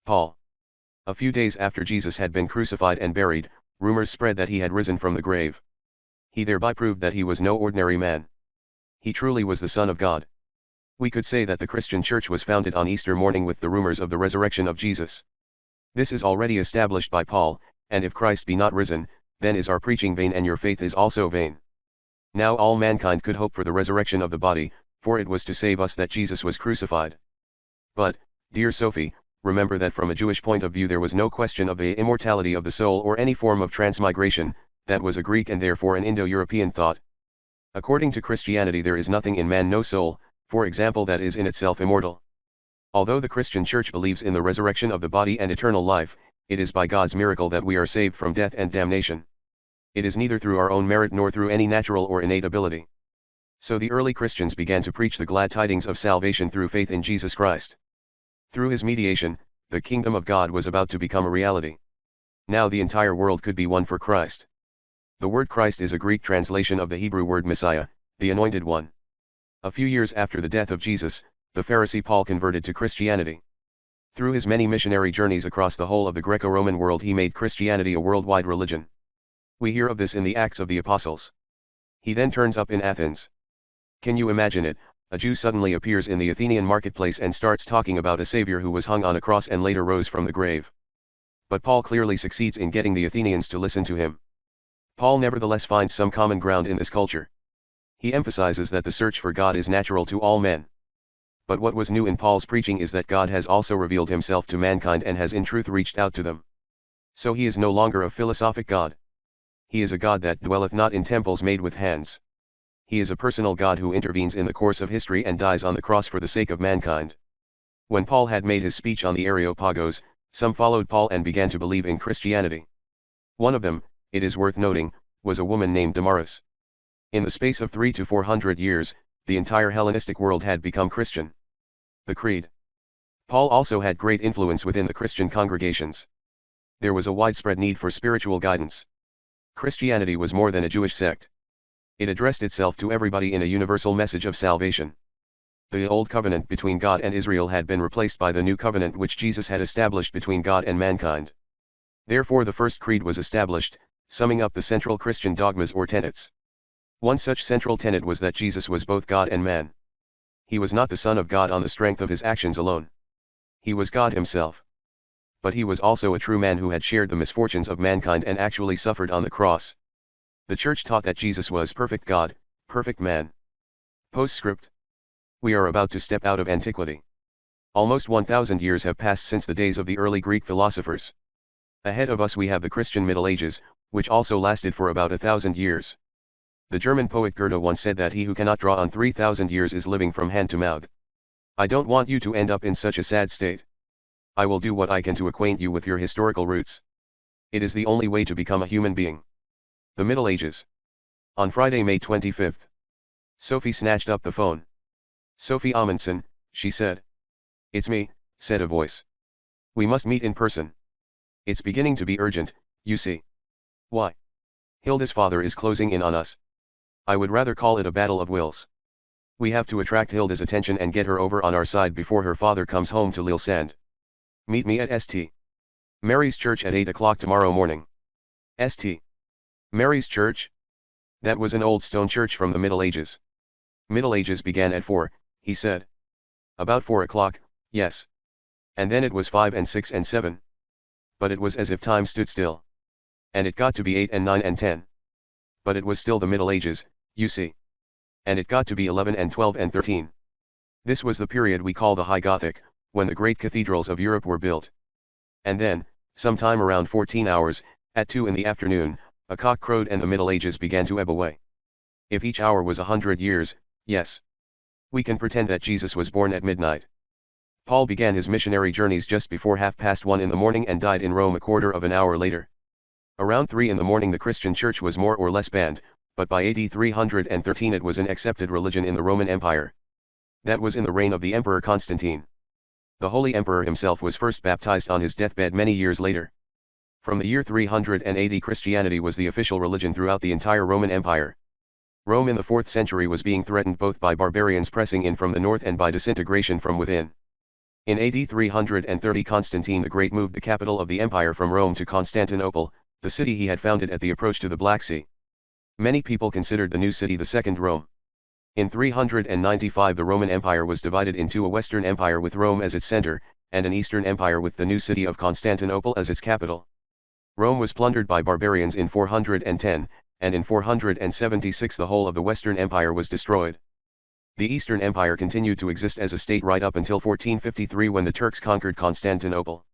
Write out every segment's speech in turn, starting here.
Paul. A few days after Jesus had been crucified and buried, rumors spread that he had risen from the grave. He thereby proved that he was no ordinary man. He truly was the Son of God. We could say that the Christian Church was founded on Easter morning with the rumors of the resurrection of Jesus. This is already established by Paul, and if Christ be not risen, then is our preaching vain and your faith is also vain. Now all mankind could hope for the resurrection of the body, for it was to save us that Jesus was crucified. But, dear Sophie, remember that from a Jewish point of view there was no question of the immortality of the soul or any form of transmigration. That was a Greek and therefore an Indo-European thought. According to Christianity there is nothing in man, no soul, for example, that is in itself immortal. Although the Christian Church believes in the resurrection of the body and eternal life, it is by God's miracle that we are saved from death and damnation. It is neither through our own merit nor through any natural or innate ability. So the early Christians began to preach the glad tidings of salvation through faith in Jesus Christ. Through his mediation, the kingdom of God was about to become a reality. Now the entire world could be won for Christ. The word Christ is a Greek translation of the Hebrew word Messiah, the Anointed One. A few years after the death of Jesus, the Pharisee Paul converted to Christianity. Through his many missionary journeys across the whole of the Greco-Roman world he made Christianity a worldwide religion. We hear of this in the Acts of the Apostles. He then turns up in Athens. Can you imagine it? A Jew suddenly appears in the Athenian marketplace and starts talking about a Savior who was hung on a cross and later rose from the grave. But Paul clearly succeeds in getting the Athenians to listen to him. Paul nevertheless finds some common ground in this culture. He emphasizes that the search for God is natural to all men. But what was new in Paul's preaching is that God has also revealed himself to mankind and has in truth reached out to them. So he is no longer a philosophic God. He is a God that dwelleth not in temples made with hands. He is a personal God who intervenes in the course of history and dies on the cross for the sake of mankind. When Paul had made his speech on the Areopagus, some followed Paul and began to believe in Christianity. One of them, it is worth noting, was a woman named Damaris. In the space of 300 to 400 years, the entire Hellenistic world had become Christian. The Creed. Paul also had great influence within the Christian congregations. There was a widespread need for spiritual guidance. Christianity was more than a Jewish sect. It addressed itself to everybody in a universal message of salvation. The old covenant between God and Israel had been replaced by the new covenant which Jesus had established between God and mankind. Therefore the first creed was established, summing up the central Christian dogmas or tenets. One such central tenet was that Jesus was both God and man. He was not the Son of God on the strength of his actions alone. He was God himself. But he was also a true man who had shared the misfortunes of mankind and actually suffered on the cross. The Church taught that Jesus was perfect God, perfect man. Postscript. We are about to step out of antiquity. Almost 1,000 years have passed since the days of the early Greek philosophers. Ahead of us we have the Christian Middle Ages, which also lasted for about 1,000 years. The German poet Goethe once said that he who cannot draw on 3,000 years is living from hand to mouth. I don't want you to end up in such a sad state. I will do what I can to acquaint you with your historical roots. It is the only way to become a human being. The Middle Ages. On Friday, May 25th. Sophie snatched up the phone. Sophie Amundsen, she said. It's me, said a voice. We must meet in person. It's beginning to be urgent, you see. Why? Hilda's father is closing in on us. I would rather call it a battle of wills. We have to attract Hilda's attention and get her over on our side before her father comes home to Lille Sand. Meet me at St. Mary's Church at 8 o'clock tomorrow morning. St. Mary's Church? That was an old stone church from the Middle Ages. Middle Ages began at 4, he said. About 4 o'clock, yes. And then it was 5 and 6 and 7. But it was as if time stood still. And it got to be 8 and 9 and 10. But it was still the Middle Ages, you see. And it got to be 11 and 12 and 13. This was the period we call the High Gothic, when the great cathedrals of Europe were built. And then, sometime around 14 hours, at 2 in the afternoon, a cock crowed and the Middle Ages began to ebb away. If each hour was 100 years, yes. We can pretend that Jesus was born at midnight. Paul began his missionary journeys just before 1:30 in the morning and died in Rome a quarter of an hour later. Around 3 in the morning the Christian Church was more or less banned, but by AD 313 it was an accepted religion in the Roman Empire. That was in the reign of the Emperor Constantine. The Holy Emperor himself was first baptized on his deathbed many years later. From the year 380 Christianity was the official religion throughout the entire Roman Empire. Rome in the 4th century was being threatened both by barbarians pressing in from the north and by disintegration from within. In AD 330 Constantine the Great moved the capital of the empire from Rome to Constantinople, the city he had founded at the approach to the Black Sea. Many people considered the new city the Second Rome. In 395 the Roman Empire was divided into a Western Empire with Rome as its center, and an Eastern Empire with the new city of Constantinople as its capital. Rome was plundered by barbarians in 410, and in 476 the whole of the Western Empire was destroyed. The Eastern Empire continued to exist as a state right up until 1453 when the Turks conquered Constantinople.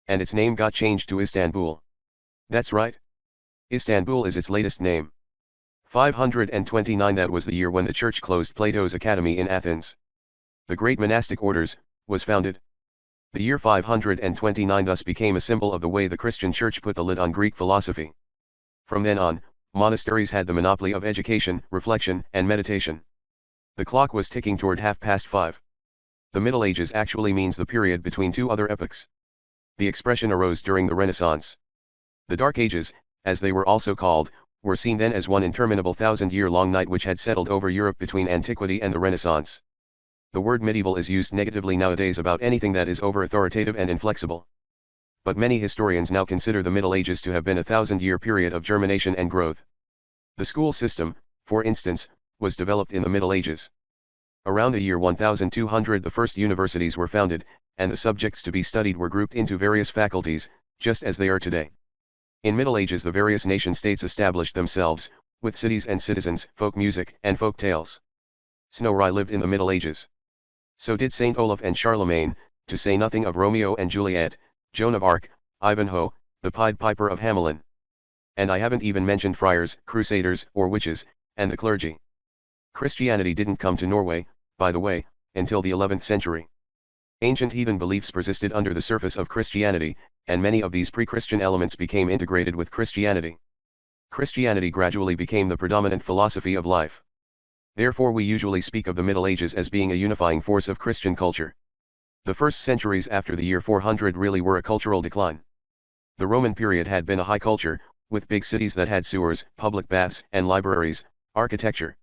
And its name got changed to Istanbul. That's right. Istanbul is its latest name. 529 that was the year when the church closed Plato's academy in Athens. The great monastic orders was founded. The year 529 thus became a symbol of the way the Christian church put the lid on Greek philosophy. From then on, monasteries had the monopoly of education, reflection, and meditation. The clock was ticking toward 5:30. The Middle Ages actually means the period between two other epochs. The expression arose during the Renaissance. The Dark Ages, as they were also called, were seen then as one interminable thousand-year-long night which had settled over Europe between antiquity and the Renaissance. The word medieval is used negatively nowadays about anything that is over-authoritative and inflexible. But many historians now consider the Middle Ages to have been a thousand-year period of germination and growth. The school system, for instance, was developed in the Middle Ages. Around the year 1200 the first universities were founded, and the subjects to be studied were grouped into various faculties, just as they are today. In Middle Ages the various nation-states established themselves, with cities and citizens, folk music, and folk tales. Snorri lived in the Middle Ages. So did Saint Olaf and Charlemagne, to say nothing of Romeo and Juliet, Joan of Arc, Ivanhoe, the Pied Piper of Hamelin. And I haven't even mentioned friars, crusaders, or witches, and the clergy. Christianity didn't come to Norway, by the way, until the 11th century. Ancient heathen beliefs persisted under the surface of Christianity, and many of these pre-Christian elements became integrated with Christianity. Christianity gradually became the predominant philosophy of life. Therefore we usually speak of the Middle Ages as being a unifying force of Christian culture. The first centuries after the year 400 really were a cultural decline. The Roman period had been a high culture, with big cities that had sewers, public baths, and libraries, architecture.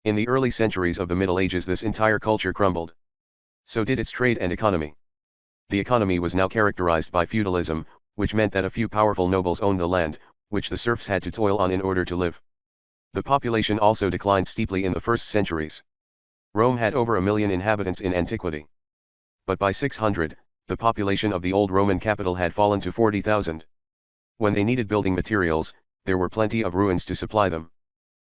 In the early centuries of the Middle Ages this entire culture crumbled. So did its trade and economy. The economy was now characterized by feudalism, which meant that a few powerful nobles owned the land, which the serfs had to toil on in order to live. The population also declined steeply in the first centuries. Rome had over 1 million inhabitants in antiquity. But by 600, the population of the old Roman capital had fallen to 40,000. When they needed building materials, there were plenty of ruins to supply them.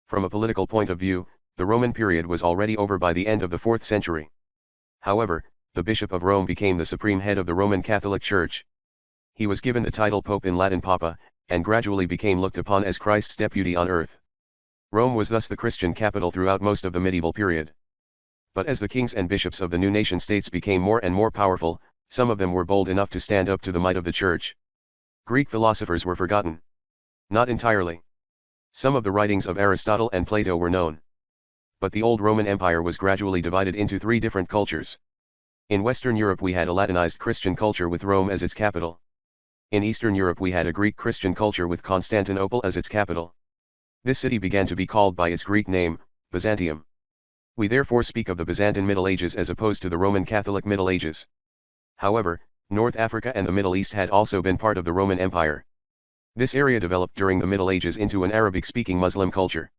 From a political point of view, the Roman period was already over by the end of the 4th century. However, the Bishop of Rome became the supreme head of the Roman Catholic Church. He was given the title Pope in Latin Papa, and gradually became looked upon as Christ's deputy on earth. Rome was thus the Christian capital throughout most of the medieval period. But as the kings and bishops of the new nation-states became more and more powerful, some of them were bold enough to stand up to the might of the Church. Greek philosophers were forgotten. Not entirely. Some of the writings of Aristotle and Plato were known. But the old Roman Empire was gradually divided into 3 different cultures. In Western Europe we had a Latinized Christian culture with Rome as its capital. In Eastern Europe we had a Greek Christian culture with Constantinople as its capital. This city began to be called by its Greek name, Byzantium. We therefore speak of the Byzantine Middle Ages as opposed to the Roman Catholic Middle Ages. However, North Africa and the Middle East had also been part of the Roman Empire. This area developed during the Middle Ages into an Arabic-speaking Muslim culture.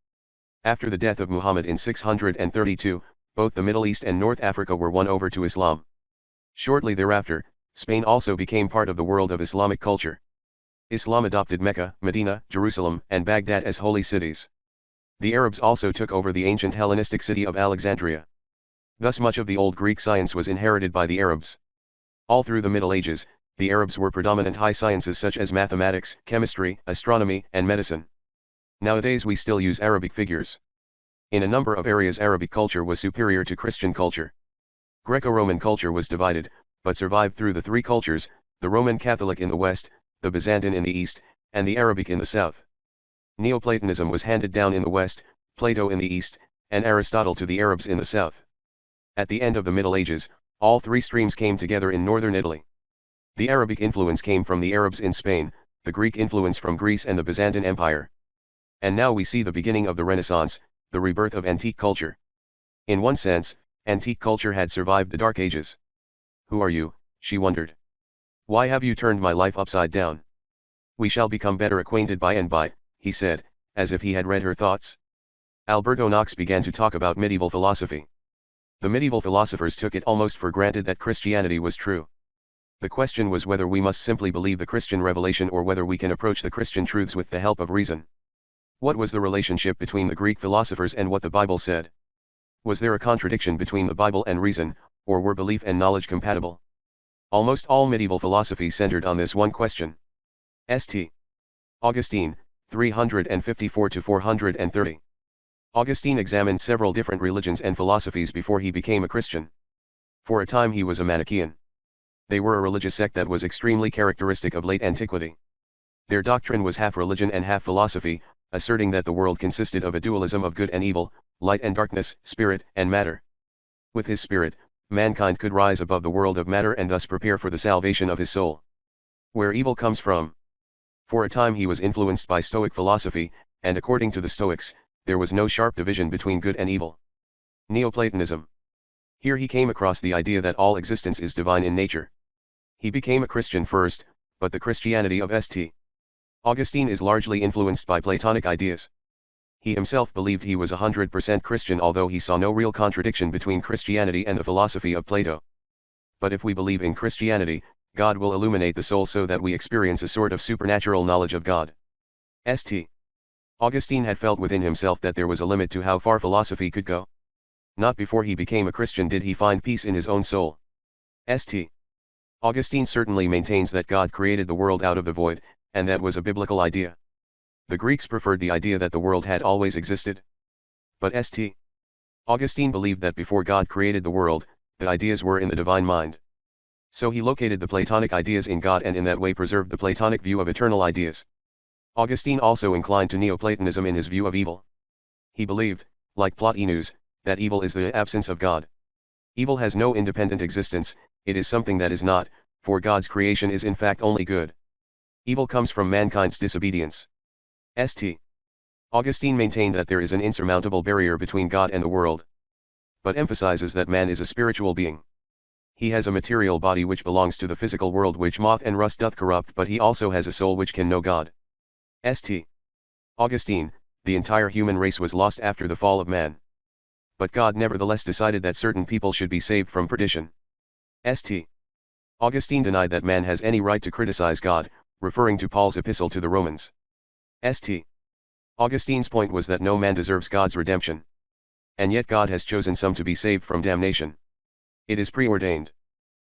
After the death of Muhammad in 632, both the Middle East and North Africa were won over to Islam. Shortly thereafter, Spain also became part of the world of Islamic culture. Islam adopted Mecca, Medina, Jerusalem, and Baghdad as holy cities. The Arabs also took over the ancient Hellenistic city of Alexandria. Thus much of the old Greek science was inherited by the Arabs. All through the Middle Ages, the Arabs were predominant high sciences such as mathematics, chemistry, astronomy, and medicine. Nowadays we still use Arabic figures. In a number of areas Arabic culture was superior to Christian culture. Greco-Roman culture was divided, but survived through the 3 cultures, the Roman Catholic in the West, the Byzantine in the East, and the Arabic in the South. Neoplatonism was handed down in the West, Plato in the East, and Aristotle to the Arabs in the South. At the end of the Middle Ages, all 3 streams came together in northern Italy. The Arabic influence came from the Arabs in Spain, the Greek influence from Greece and the Byzantine Empire. And now we see the beginning of the Renaissance, the rebirth of antique culture. In one sense, antique culture had survived the Dark Ages. Who are you, she wondered. Why have you turned my life upside down? We shall become better acquainted by and by, he said, as if he had read her thoughts. Alberto Knox began to talk about medieval philosophy. The medieval philosophers took it almost for granted that Christianity was true. The question was whether we must simply believe the Christian revelation or whether we can approach the Christian truths with the help of reason. What was the relationship between the Greek philosophers and what the Bible said? Was there a contradiction between the Bible and reason, or were belief and knowledge compatible? Almost all medieval philosophy centered on this one question. St. Augustine, 354–430. Augustine examined several different religions and philosophies before he became a Christian. For a time he was a Manichaean. They were a religious sect that was extremely characteristic of late antiquity. Their doctrine was half religion and half philosophy, asserting that the world consisted of a dualism of good and evil, light and darkness, spirit and matter. With his spirit, mankind could rise above the world of matter and thus prepare for the salvation of his soul. Where evil comes from. For a time he was influenced by Stoic philosophy, and according to the Stoics, there was no sharp division between good and evil. Neoplatonism. Here he came across the idea that all existence is divine in nature. He became a Christian first, but the Christianity of St. Augustine is largely influenced by Platonic ideas. He himself believed he was 100% Christian, although he saw no real contradiction between Christianity and the philosophy of Plato. But if we believe in Christianity, God will illuminate the soul so that we experience a sort of supernatural knowledge of God. St. Augustine had felt within himself that there was a limit to how far philosophy could go. Not before he became a Christian did he find peace in his own soul. St. Augustine certainly maintains that God created the world out of the void, and that was a biblical idea. The Greeks preferred the idea that the world had always existed. But St. Augustine believed that before God created the world, the ideas were in the divine mind. So he located the Platonic ideas in God and in that way preserved the Platonic view of eternal ideas. Augustine also inclined to Neoplatonism in his view of evil. He believed, like Plotinus, that evil is the absence of God. Evil has no independent existence, it is something that is not, for God's creation is in fact only good. Evil comes from mankind's disobedience. St. Augustine maintained that there is an insurmountable barrier between God and the world, but emphasizes that man is a spiritual being. He has a material body which belongs to the physical world which moth and rust doth corrupt, but he also has a soul which can know God. St. Augustine, the entire human race was lost after the fall of man. But God nevertheless decided that certain people should be saved from perdition. St. Augustine denied that man has any right to criticize God, referring to Paul's epistle to the Romans. St. Augustine's point was that no man deserves God's redemption. And yet God has chosen some to be saved from damnation. It is preordained.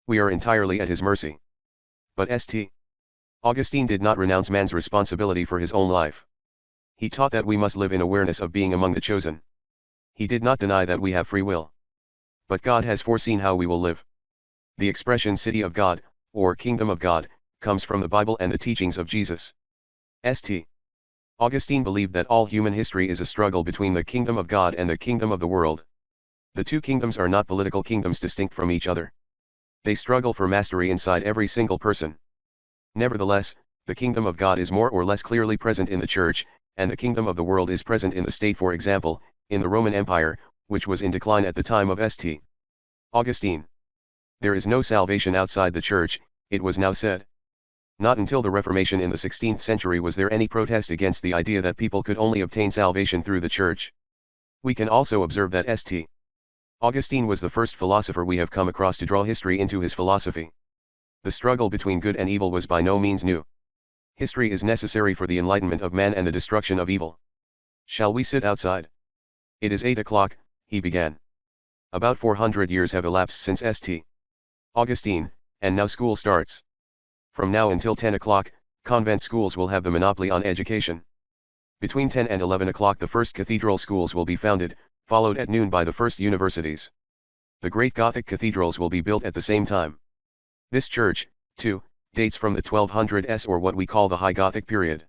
We are entirely at his mercy. But St. Augustine did not renounce man's responsibility for his own life. He taught that we must live in awareness of being among the chosen. He did not deny that we have free will. But God has foreseen how we will live. The expression city of God, or kingdom of God, comes from the Bible and the teachings of Jesus. St. Augustine believed that all human history is a struggle between the kingdom of God and the kingdom of the world. The two kingdoms are not political kingdoms distinct from each other. They struggle for mastery inside every single person. Nevertheless, the kingdom of God is more or less clearly present in the Church, and the kingdom of the world is present in the state, for example, in the Roman Empire, which was in decline at the time of St. Augustine. There is no salvation outside the Church, it was now said. Not until the Reformation in the 16th century was there any protest against the idea that people could only obtain salvation through the Church. We can also observe that St. Augustine was the first philosopher we have come across to draw history into his philosophy. The struggle between good and evil was by no means new. History is necessary for the enlightenment of man and the destruction of evil. Shall we sit outside? It is 8 o'clock, he began. About 400 years have elapsed since St. Augustine, and now school starts. From now until 10 o'clock, convent schools will have the monopoly on education. Between 10 and 11 o'clock the first cathedral schools will be founded, followed at noon by the first universities. The great Gothic cathedrals will be built at the same time. This church, too, dates from the 1200s or what we call the High Gothic period.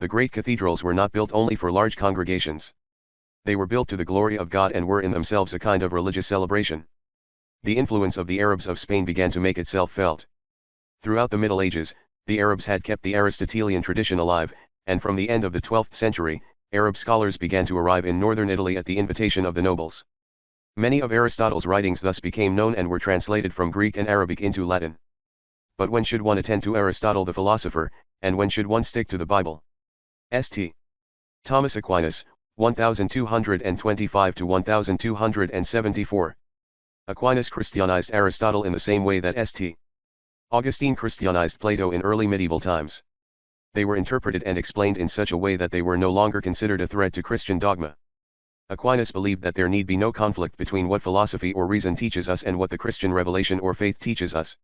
The great cathedrals were not built only for large congregations. They were built to the glory of God and were in themselves a kind of religious celebration. The influence of the Arabs of Spain began to make itself felt. Throughout the Middle Ages, the Arabs had kept the Aristotelian tradition alive, and from the end of the 12th century, Arab scholars began to arrive in northern Italy at the invitation of the nobles. Many of Aristotle's writings thus became known and were translated from Greek and Arabic into Latin. But when should one attend to Aristotle the philosopher, and when should one stick to the Bible? St. Thomas Aquinas, 1225 to 1274. Aquinas Christianized Aristotle in the same way that St. Augustine Christianized Plato in early medieval times. They were interpreted and explained in such a way that they were no longer considered a threat to Christian dogma. Aquinas believed that there need be no conflict between what philosophy or reason teaches us and what the Christian revelation or faith teaches us.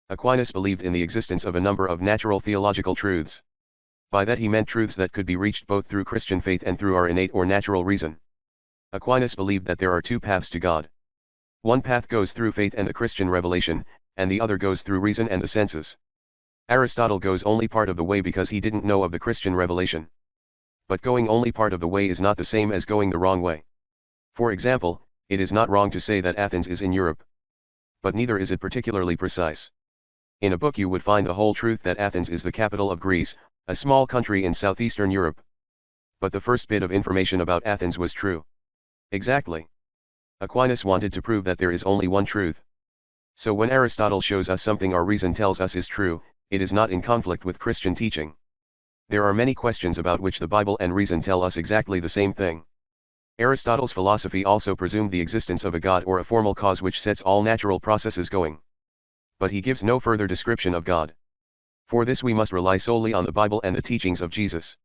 Aquinas believed in the existence of a number of natural theological truths. By that he meant truths that could be reached both through Christian faith and through our innate or natural reason. Aquinas believed that there are two paths to God. One path goes through faith and the Christian revelation, and the other goes through reason and the senses. Aristotle goes only part of the way because he didn't know of the Christian revelation. But going only part of the way is not the same as going the wrong way. For example, it is not wrong to say that Athens is in Europe. But neither is it particularly precise. In a book you would find the whole truth that Athens is the capital of Greece, a small country in southeastern Europe. But the first bit of information about Athens was true. Exactly. Aquinas wanted to prove that there is only one truth. So when Aristotle shows us something our reason tells us is true, it is not in conflict with Christian teaching. There are many questions about which the Bible and reason tell us exactly the same thing. Aristotle's philosophy also presumed the existence of a God or a formal cause which sets all natural processes going. But he gives no further description of God. For this we must rely solely on the Bible and the teachings of Jesus.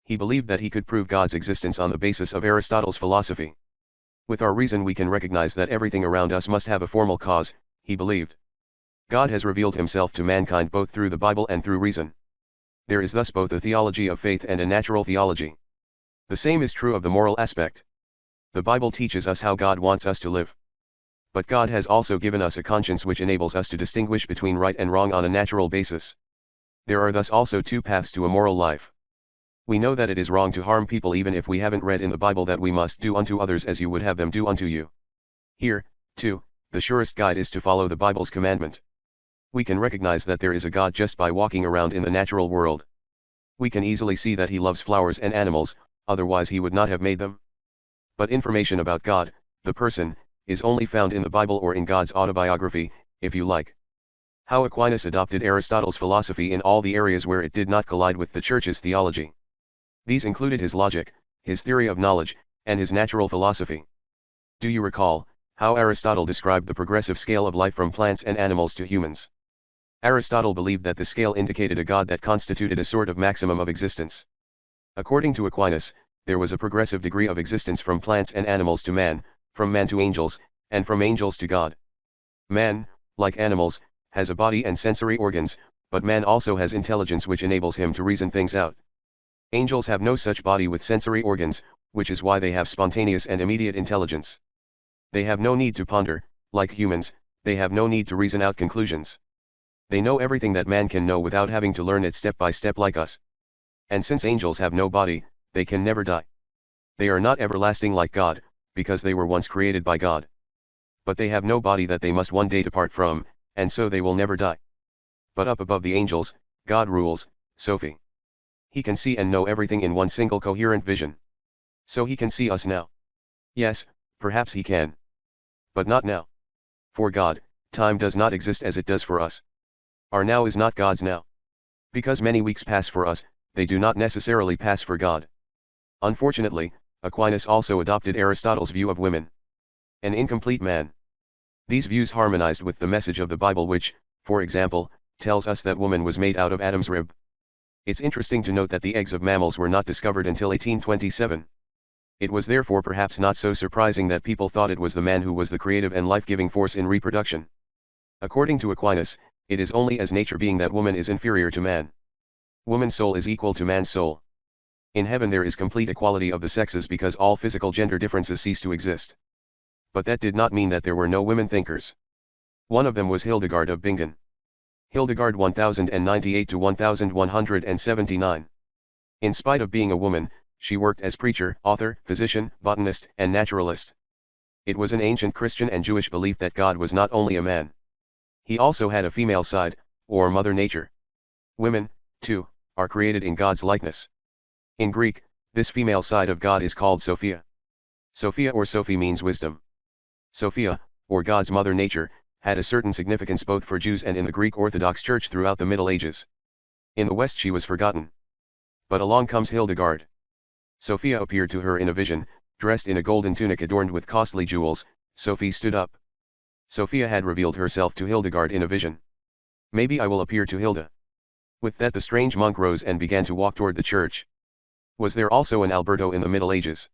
He believed that he could prove God's existence on the basis of Aristotle's philosophy. With our reason we can recognize that everything around us must have a formal cause, he believed. God has revealed himself to mankind both through the Bible and through reason. There is thus both a theology of faith and a natural theology. The same is true of the moral aspect. The Bible teaches us how God wants us to live. But God has also given us a conscience which enables us to distinguish between right and wrong on a natural basis. There are thus also two paths to a moral life. We know that it is wrong to harm people even if we haven't read in the Bible that we must do unto others as you would have them do unto you. Here, too, the surest guide is to follow the Bible's commandment. We can recognize that there is a God just by walking around in the natural world. We can easily see that he loves flowers and animals, otherwise he would not have made them. But information about God, the person, is only found in the Bible or in God's autobiography, if you like. How Aquinas adopted Aristotle's philosophy in all the areas where it did not collide with the Church's theology. These included his logic, his theory of knowledge, and his natural philosophy. Do you recall how Aristotle described the progressive scale of life from plants and animals to humans? Aristotle believed that the scale indicated a God that constituted a sort of maximum of existence. According to Aquinas, there was a progressive degree of existence from plants and animals to man, from man to angels, and from angels to God. Man, like animals, has a body and sensory organs, but man also has intelligence which enables him to reason things out. Angels have no such body with sensory organs, which is why they have spontaneous and immediate intelligence. They have no need to ponder, like humans, they have no need to reason out conclusions. They know everything that man can know without having to learn it step by step like us. And since angels have no body, they can never die. They are not everlasting like God, because they were once created by God. But they have no body that they must one day depart from, and so they will never die. But up above the angels, God rules, Sophie. He can see and know everything in one single coherent vision. So he can see us now. Yes, perhaps he can. But not now. For God, time does not exist as it does for us. Our now is not God's now. Because many weeks pass for us, they do not necessarily pass for God. Unfortunately, Aquinas also adopted Aristotle's view of women. An incomplete man. These views harmonized with the message of the Bible which, for example, tells us that woman was made out of Adam's rib. It's interesting to note that the eggs of mammals were not discovered until 1827. It was therefore perhaps not so surprising that people thought it was the man who was the creative and life-giving force in reproduction. According to Aquinas, it is only as nature being that woman is inferior to man. Woman's soul is equal to man's soul. In heaven there is complete equality of the sexes because all physical gender differences cease to exist. But that did not mean that there were no women thinkers. One of them was Hildegard of Bingen. Hildegard 1098 to 1179. In spite of being a woman, she worked as preacher, author, physician, botanist, and naturalist. It was an ancient Christian and Jewish belief that God was not only a man. He also had a female side, or Mother Nature. Women, too, are created in God's likeness. In Greek, this female side of God is called Sophia. Sophia or Sophie means wisdom. Sophia, or God's mother nature, had a certain significance both for Jews and in the Greek Orthodox Church throughout the Middle Ages. In the West she was forgotten. But along comes Hildegard. Sophia appeared to her in a vision, dressed in a golden tunic adorned with costly jewels. Sophie stood up. Sophia had revealed herself to Hildegard in a vision. Maybe I will appear to Hilda. With that the strange monk rose and began to walk toward the church. Was there also an Alberto in the Middle Ages?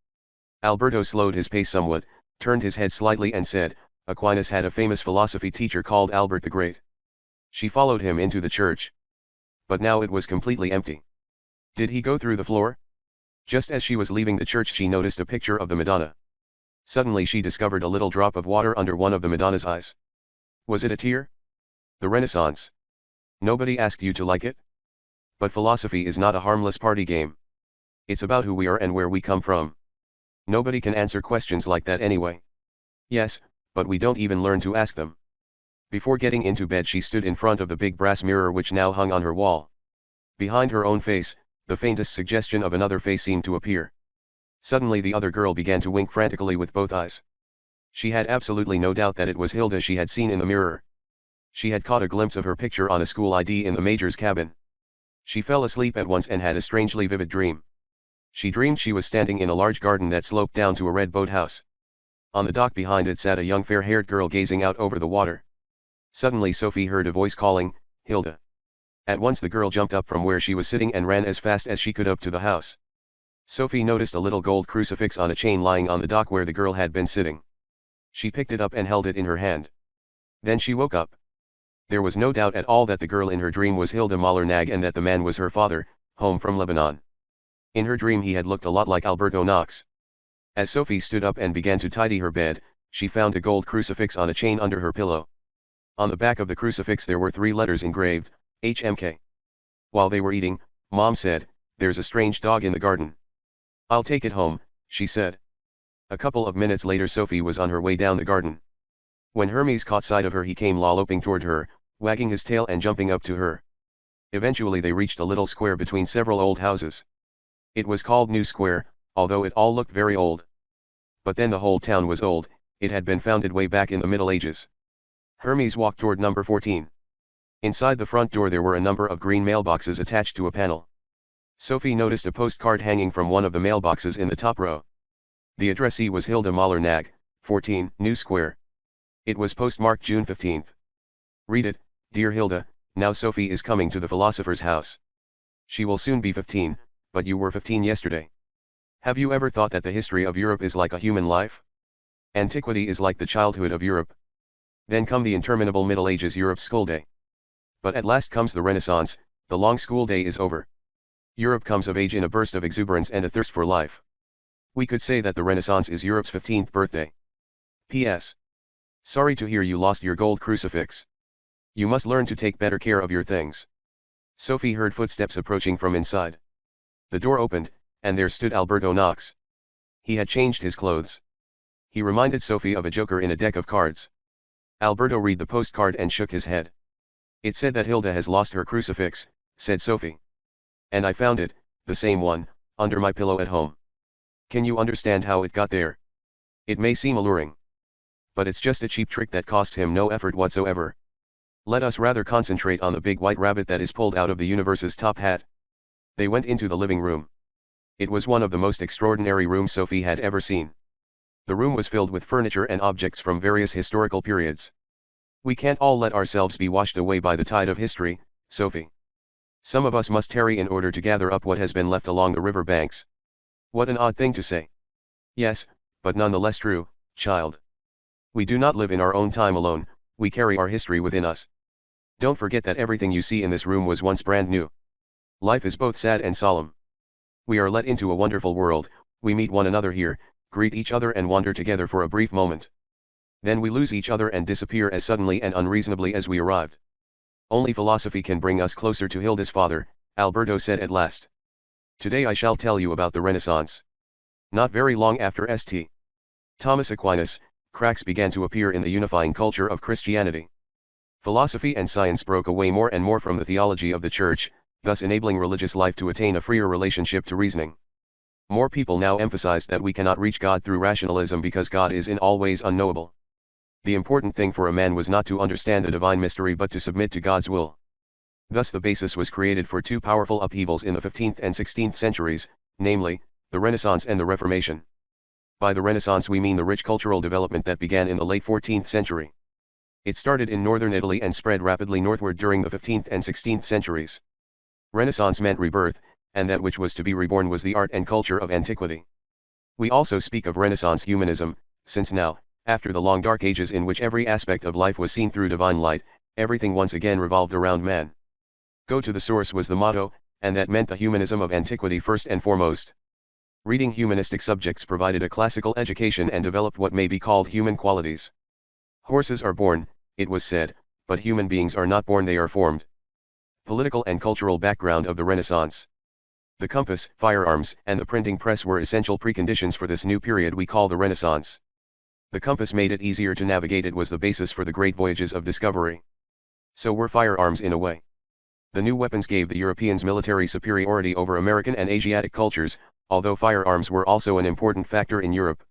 Alberto slowed his pace somewhat, turned his head slightly and said, Aquinas had a famous philosophy teacher called Albert the Great. She followed him into the church. But now it was completely empty. Did he go through the floor? Just as she was leaving the church she noticed a picture of the Madonna. Suddenly she discovered a little drop of water under one of the Madonna's eyes. Was it a tear? The Renaissance. Nobody asked you to like it? But philosophy is not a harmless party game. It's about who we are and where we come from. Nobody can answer questions like that anyway. Yes, but we don't even learn to ask them. Before getting into bed she stood in front of the big brass mirror which now hung on her wall. Behind her own face, the faintest suggestion of another face seemed to appear. Suddenly the other girl began to wink frantically with both eyes. She had absolutely no doubt that it was Hilda she had seen in the mirror. She had caught a glimpse of her picture on a school ID in the major's cabin. She fell asleep at once and had a strangely vivid dream. She dreamed she was standing in a large garden that sloped down to a red boathouse. On the dock behind it sat a young fair-haired girl gazing out over the water. Suddenly Sophie heard a voice calling, Hilda. At once the girl jumped up from where she was sitting and ran as fast as she could up to the house. Sophie noticed a little gold crucifix on a chain lying on the dock where the girl had been sitting. She picked it up and held it in her hand. Then she woke up. There was no doubt at all that the girl in her dream was Hilda Moller-Nag and that the man was her father, home from Lebanon. In her dream he had looked a lot like Alberto Knox. As Sophie stood up and began to tidy her bed, she found a gold crucifix on a chain under her pillow. On the back of the crucifix there were 3 letters engraved, HMK. While they were eating, Mom said, "There's a strange dog in the garden." "I'll take it home," she said. A couple of minutes later Sophie was on her way down the garden. When Hermes caught sight of her he came lolloping toward her, wagging his tail and jumping up to her. Eventually they reached a little square between several old houses. It was called New Square, although it all looked very old. But then the whole town was old, it had been founded way back in the Middle Ages. Hermes walked toward number 14. Inside the front door there were a number of green mailboxes attached to a panel. Sophie noticed a postcard hanging from one of the mailboxes in the top row. The addressee was Hilda Moller-Nag, 14, New Square. It was postmarked June 15th. "Read it, dear Hilda, now Sophie is coming to the philosopher's house. She will soon be 15, but you were 15 yesterday. Have you ever thought that the history of Europe is like a human life? Antiquity is like the childhood of Europe. Then come the interminable Middle Ages, Europe's school day. But at last comes the Renaissance, the long school day is over. Europe comes of age in a burst of exuberance and a thirst for life. We could say that the Renaissance is Europe's 15th birthday. P.S. Sorry to hear you lost your gold crucifix. You must learn to take better care of your things." Sophie heard footsteps approaching from inside. The door opened, and there stood Alberto Knox. He had changed his clothes. He reminded Sophie of a joker in a deck of cards. Alberto read the postcard and shook his head. "It said that Hilda has lost her crucifix," said Sophie. "And I found it, the same one, under my pillow at home. Can you understand how it got there? It may seem alluring. But it's just a cheap trick that costs him no effort whatsoever. Let us rather concentrate on the big white rabbit that is pulled out of the universe's top hat." They went into the living room. It was one of the most extraordinary rooms Sophie had ever seen. The room was filled with furniture and objects from various historical periods. "We can't all let ourselves be washed away by the tide of history, Sophie. Some of us must tarry in order to gather up what has been left along the river banks." What an odd thing to say. Yes, but none the less true, child. We do not live in our own time alone, we carry our history within us. Don't forget that everything you see in this room was once brand new. Life is both sad and solemn. We are let into a wonderful world, we meet one another here, greet each other and wander together for a brief moment. Then we lose each other and disappear as suddenly and unreasonably as we arrived. Only philosophy can bring us closer to Hilda's father, Alberto said at last. Today I shall tell you about the Renaissance. Not very long after St. Thomas Aquinas, cracks began to appear in the unifying culture of Christianity. Philosophy and science broke away more and more from the theology of the Church, thus enabling religious life to attain a freer relationship to reasoning. More people now emphasized that we cannot reach God through rationalism because God is in all ways unknowable. The important thing for a man was not to understand the divine mystery but to submit to God's will. Thus the basis was created for two powerful upheavals in the 15th and 16th centuries, namely, the Renaissance and the Reformation. By the Renaissance we mean the rich cultural development that began in the late 14th century. It started in northern Italy and spread rapidly northward during the 15th and 16th centuries. Renaissance meant rebirth, and that which was to be reborn was the art and culture of antiquity. We also speak of Renaissance humanism, since now, after the long dark ages in which every aspect of life was seen through divine light, everything once again revolved around man. Go to the source was the motto, and that meant the humanism of antiquity first and foremost. Reading humanistic subjects provided a classical education and developed what may be called human qualities. Horses are born, it was said, but human beings are not born, they are formed. Political and cultural background of the Renaissance. The compass, firearms, and the printing press were essential preconditions for this new period we call the Renaissance. The compass made it easier to navigate, it was the basis for the great voyages of discovery. So were firearms in a way. The new weapons gave the Europeans military superiority over American and Asiatic cultures, although firearms were also an important factor in Europe.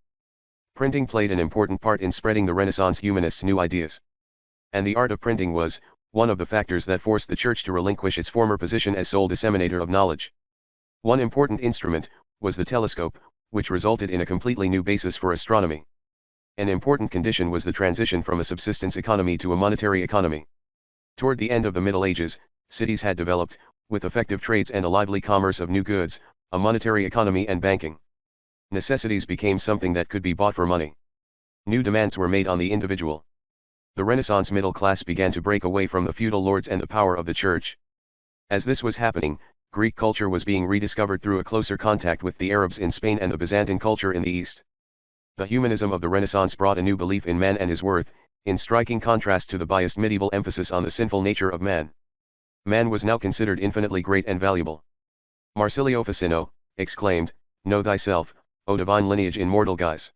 Printing played an important part in spreading the Renaissance humanists' new ideas. And the art of printing was one of the factors that forced the Church to relinquish its former position as sole disseminator of knowledge. One important instrument was the telescope, which resulted in a completely new basis for astronomy. An important condition was the transition from a subsistence economy to a monetary economy. Toward the end of the Middle Ages, cities had developed, with effective trades and a lively commerce of new goods, a monetary economy and banking. Necessities became something that could be bought for money. New demands were made on the individual. The Renaissance middle class began to break away from the feudal lords and the power of the Church. As this was happening, Greek culture was being rediscovered through a closer contact with the Arabs in Spain and the Byzantine culture in the East. The humanism of the Renaissance brought a new belief in man and his worth, in striking contrast to the biased medieval emphasis on the sinful nature of man. Man was now considered infinitely great and valuable. Marsilio Ficino exclaimed, "Know thyself, O divine lineage in mortal guise."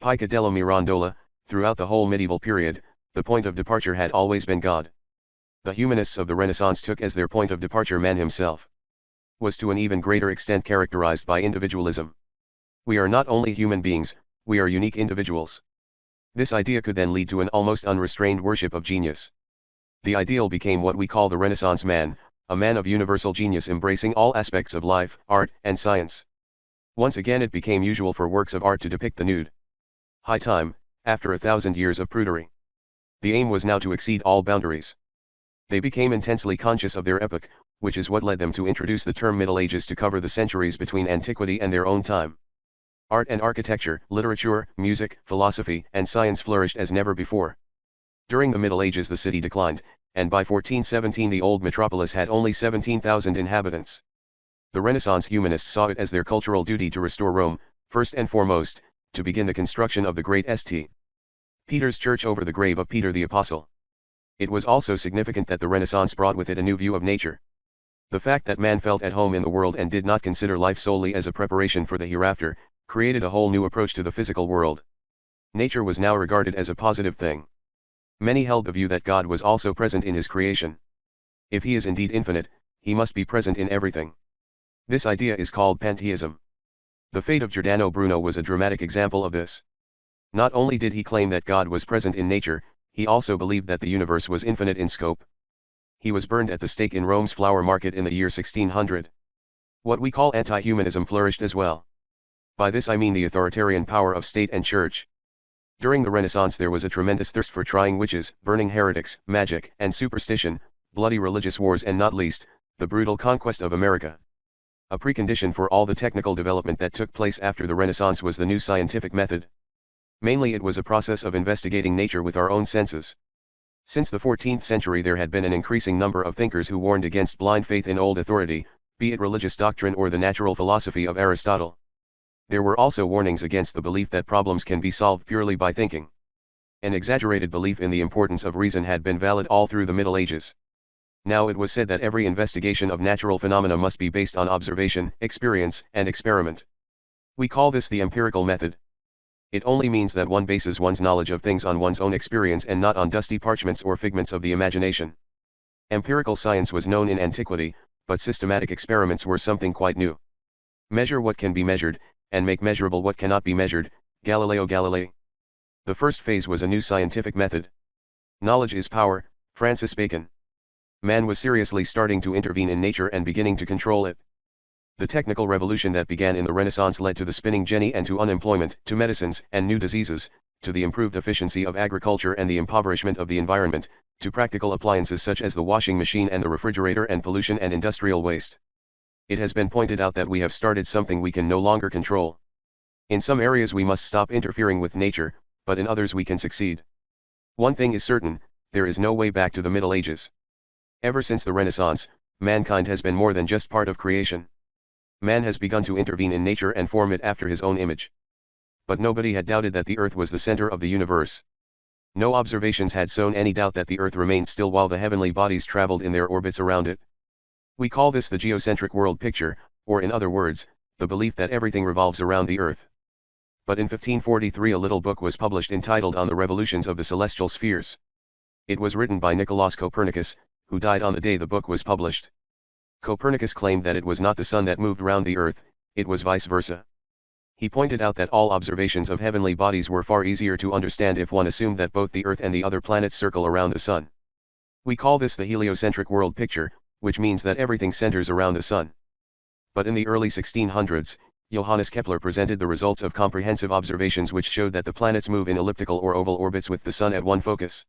Pica della Mirandola, throughout the whole medieval period, the point of departure had always been God. The humanists of the Renaissance took as their point of departure man himself. Was to an even greater extent characterized by individualism. We are not only human beings, we are unique individuals. This idea could then lead to an almost unrestrained worship of genius. The ideal became what we call the Renaissance man, a man of universal genius embracing all aspects of life, art, and science. Once again it became usual for works of art to depict the nude. High time, after 1,000 years of prudery. The aim was now to exceed all boundaries. They became intensely conscious of their epoch, which is what led them to introduce the term Middle Ages to cover the centuries between antiquity and their own time. Art and architecture, literature, music, philosophy, and science flourished as never before. During the Middle Ages the city declined, and by 1417 the old metropolis had only 17,000 inhabitants. The Renaissance humanists saw it as their cultural duty to restore Rome, first and foremost, to begin the construction of the great St. Peter's Church over the grave of Peter the Apostle. It was also significant that the Renaissance brought with it a new view of nature. The fact that man felt at home in the world and did not consider life solely as a preparation for the hereafter, created a whole new approach to the physical world. Nature was now regarded as a positive thing. Many held the view that God was also present in his creation. If he is indeed infinite, he must be present in everything. This idea is called Pantheism. The fate of Giordano Bruno was a dramatic example of this. Not only did he claim that God was present in nature, he also believed that the universe was infinite in scope. He was burned at the stake in Rome's flower market in the year 1600. What we call anti-humanism flourished as well. By this I mean the authoritarian power of state and church. During the Renaissance there was a tremendous thirst for trying witches, burning heretics, magic, and superstition, bloody religious wars and not least, the brutal conquest of America. A precondition for all the technical development that took place after the Renaissance was the new scientific method. Mainly it was a process of investigating nature with our own senses. Since the 14th century there had been an increasing number of thinkers who warned against blind faith in old authority, be it religious doctrine or the natural philosophy of Aristotle. There were also warnings against the belief that problems can be solved purely by thinking. An exaggerated belief in the importance of reason had been valid all through the Middle Ages. Now it was said that every investigation of natural phenomena must be based on observation, experience, and experiment. We call this the empirical method. It only means that one bases one's knowledge of things on one's own experience and not on dusty parchments or figments of the imagination. Empirical science was known in antiquity, but systematic experiments were something quite new. Measure what can be measured, and make measurable what cannot be measured, Galileo Galilei. The first phase was a new scientific method. Knowledge is power, Francis Bacon. Man was seriously starting to intervene in nature and beginning to control it. The technical revolution that began in the Renaissance led to the spinning jenny and to unemployment, to medicines and new diseases, to the improved efficiency of agriculture and the impoverishment of the environment, to practical appliances such as the washing machine and the refrigerator and pollution and industrial waste. It has been pointed out that we have started something we can no longer control. In some areas we must stop interfering with nature, but in others we can succeed. One thing is certain, there is no way back to the Middle Ages. Ever since the Renaissance, mankind has been more than just part of creation. Man has begun to intervene in nature and form it after his own image. But nobody had doubted that the earth was the center of the universe. No observations had sown any doubt that the earth remained still while the heavenly bodies traveled in their orbits around it. We call this the geocentric world picture, or in other words, the belief that everything revolves around the earth. But in 1543 a little book was published entitled On the Revolutions of the Celestial Spheres. It was written by Nicolaus Copernicus, who died on the day the book was published. Copernicus claimed that it was not the sun that moved round the earth, it was vice versa. He pointed out that all observations of heavenly bodies were far easier to understand if one assumed that both the earth and the other planets circle around the sun. We call this the heliocentric world picture, which means that everything centers around the sun. But in the early 1600s, Johannes Kepler presented the results of comprehensive observations which showed that the planets move in elliptical or oval orbits with the sun at one focus.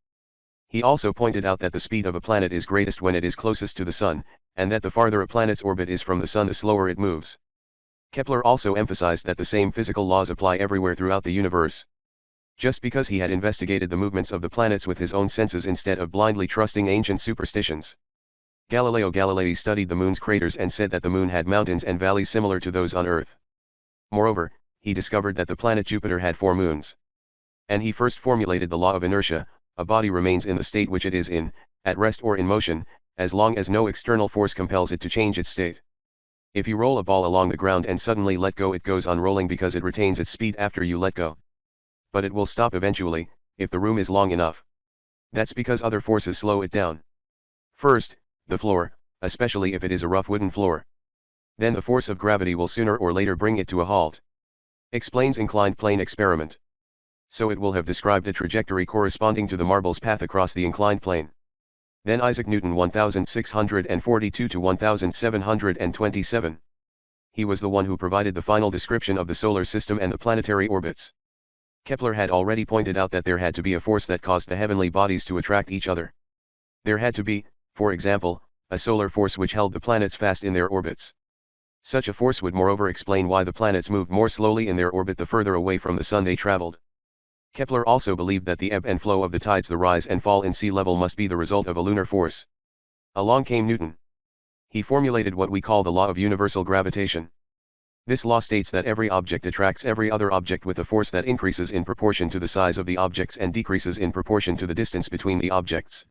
He also pointed out that the speed of a planet is greatest when it is closest to the sun, and that the farther a planet's orbit is from the sun the slower it moves. Kepler also emphasized that the same physical laws apply everywhere throughout the universe. Just because he had investigated the movements of the planets with his own senses instead of blindly trusting ancient superstitions. Galileo Galilei studied the moon's craters and said that the moon had mountains and valleys similar to those on Earth. Moreover, he discovered that the planet Jupiter had 4 moons. And he first formulated the law of inertia: a body remains in the state which it is in, at rest or in motion, as long as no external force compels it to change its state. If you roll a ball along the ground and suddenly let go, it goes on rolling because it retains its speed after you let go. But it will stop eventually, if the room is long enough. That's because other forces slow it down. First, the floor, especially if it is a rough wooden floor. Then the force of gravity will sooner or later bring it to a halt. Explains inclined plane experiment. So it will have described a trajectory corresponding to the marble's path across the inclined plane. Then Isaac Newton 1642 to 1727. He was the one who provided the final description of the solar system and the planetary orbits. Kepler had already pointed out that there had to be a force that caused the heavenly bodies to attract each other. There had to be, for example, a solar force which held the planets fast in their orbits. Such a force would moreover explain why the planets moved more slowly in their orbit the further away from the sun they traveled. Kepler also believed that the ebb and flow of the tides, the rise and fall in sea level, must be the result of a lunar force. Along came Newton. He formulated what we call the Law of Universal Gravitation. This law states that every object attracts every other object with a force that increases in proportion to the size of the objects and decreases in proportion to the distance between the objects.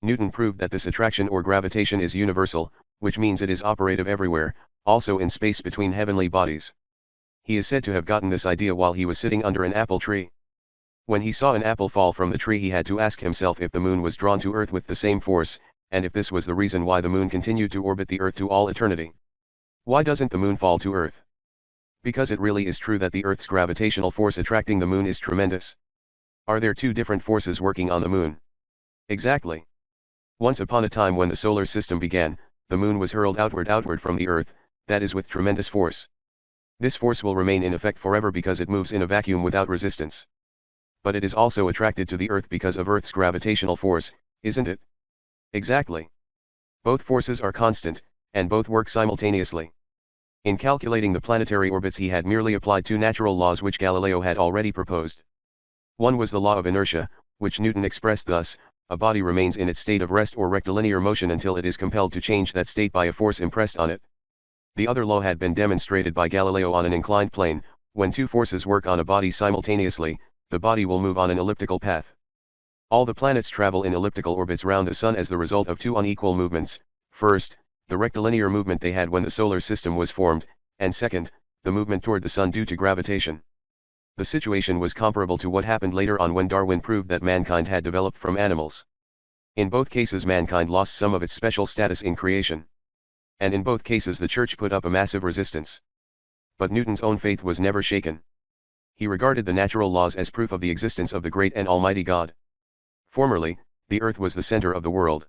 Newton proved that this attraction or gravitation is universal, which means it is operative everywhere, also in space between heavenly bodies. He is said to have gotten this idea while he was sitting under an apple tree. When he saw an apple fall from the tree, he had to ask himself if the moon was drawn to Earth with the same force, and if this was the reason why the moon continued to orbit the Earth to all eternity. Why doesn't the moon fall to Earth? Because it really is true that the Earth's gravitational force attracting the moon is tremendous. Are there 2 different forces working on the moon? Exactly. Once upon a time when the solar system began, the moon was hurled outward from the Earth, that is with tremendous force. This force will remain in effect forever because it moves in a vacuum without resistance. But it is also attracted to the Earth because of Earth's gravitational force, isn't it? Exactly. Both forces are constant, and both work simultaneously. In calculating the planetary orbits, he had merely applied 2 natural laws which Galileo had already proposed. One was the law of inertia, which Newton expressed thus: a body remains in its state of rest or rectilinear motion until it is compelled to change that state by a force impressed on it. The other law had been demonstrated by Galileo on an inclined plane: when 2 forces work on a body simultaneously, the body will move on an elliptical path. All the planets travel in elliptical orbits round the sun as the result of 2 unequal movements: first, the rectilinear movement they had when the solar system was formed, and second, the movement toward the sun due to gravitation. The situation was comparable to what happened later on when Darwin proved that mankind had developed from animals. In both cases mankind lost some of its special status in creation. And in both cases the church put up a massive resistance. But Newton's own faith was never shaken. He regarded the natural laws as proof of the existence of the great and almighty God. Formerly, the earth was the center of the world.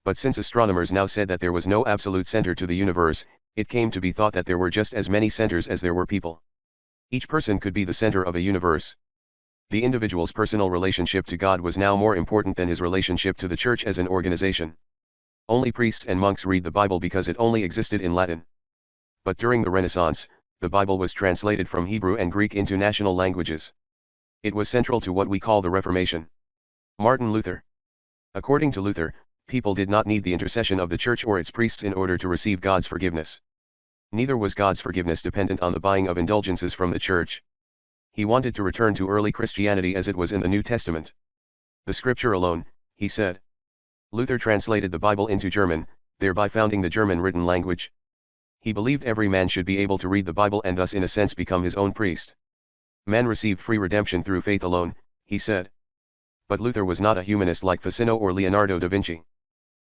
But since astronomers now said that there was no absolute center to the universe, it came to be thought that there were just as many centers as there were people. Each person could be the center of a universe. The individual's personal relationship to God was now more important than his relationship to the church as an organization. Only priests and monks read the Bible because it only existed in Latin. But during the Renaissance, the Bible was translated from Hebrew and Greek into national languages. It was central to what we call the Reformation. Martin Luther. According to Luther, people did not need the intercession of the church or its priests in order to receive God's forgiveness. Neither was God's forgiveness dependent on the buying of indulgences from the church. He wanted to return to early Christianity as it was in the New Testament. The scripture alone, he said. Luther translated the Bible into German, thereby founding the German written language. He believed every man should be able to read the Bible and thus in a sense become his own priest. Man received free redemption through faith alone, he said. But Luther was not a humanist like Ficino or Leonardo da Vinci.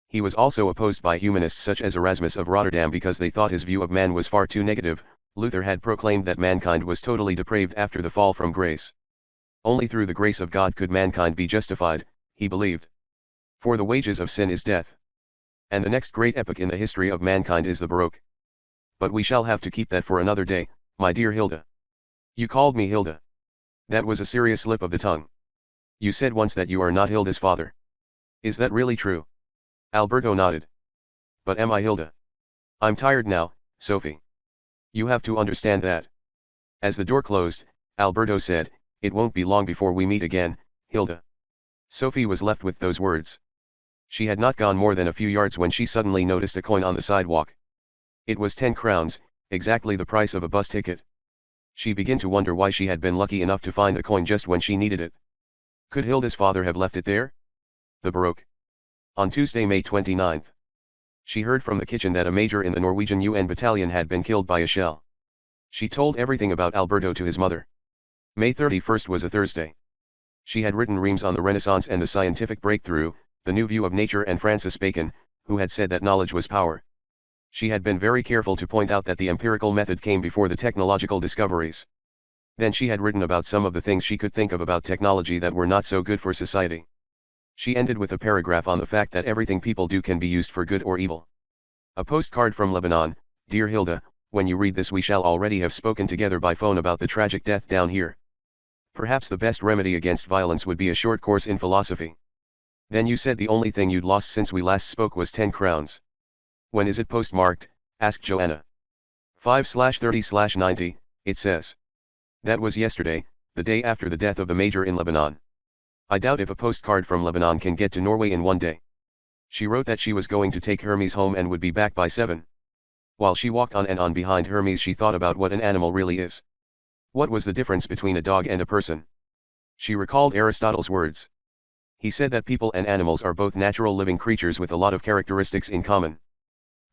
He was also opposed by humanists such as Erasmus of Rotterdam because they thought his view of man was far too negative. Luther had proclaimed that mankind was totally depraved after the fall from grace. Only through the grace of God could mankind be justified, he believed. For the wages of sin is death. And the next great epoch in the history of mankind is the Baroque. But we shall have to keep that for another day, my dear Hilda. You called me Hilda. That was a serious slip of the tongue. You said once that you are not Hilda's father. Is that really true? Alberto nodded. But am I Hilda? I'm tired now, Sophie. You have to understand that. As the door closed, Alberto said, it won't be long before we meet again, Hilda. Sophie was left with those words. She had not gone more than a few yards when she suddenly noticed a coin on the sidewalk. It was 10 crowns, exactly the price of a bus ticket. She began to wonder why she had been lucky enough to find the coin just when she needed it. Could Hilda's father have left it there? The Baroque. On Tuesday, May 29th. She heard from the kitchen that a major in the Norwegian UN battalion had been killed by a shell. She told everything about Alberto to his mother. May 31st was a Thursday. She had written reams on the Renaissance and the scientific breakthrough, the new view of nature and Francis Bacon, who had said that knowledge was power. She had been very careful to point out that the empirical method came before the technological discoveries. Then she had written about some of the things she could think of about technology that were not so good for society. She ended with a paragraph on the fact that everything people do can be used for good or evil. A postcard from Lebanon. Dear Hilda, when you read this we shall already have spoken together by phone about the tragic death down here. Perhaps the best remedy against violence would be a short course in philosophy. Then you said the only thing you'd lost since we last spoke was 10 crowns. When is it postmarked? Asked Joanna. 5/30/90, it says. That was yesterday, the day after the death of the major in Lebanon. I doubt if a postcard from Lebanon can get to Norway in one day. She wrote that she was going to take Hermes home and would be back by 7. While she walked on and on behind Hermes she thought about what an animal really is. What was the difference between a dog and a person? She recalled Aristotle's words. He said that people and animals are both natural living creatures with a lot of characteristics in common.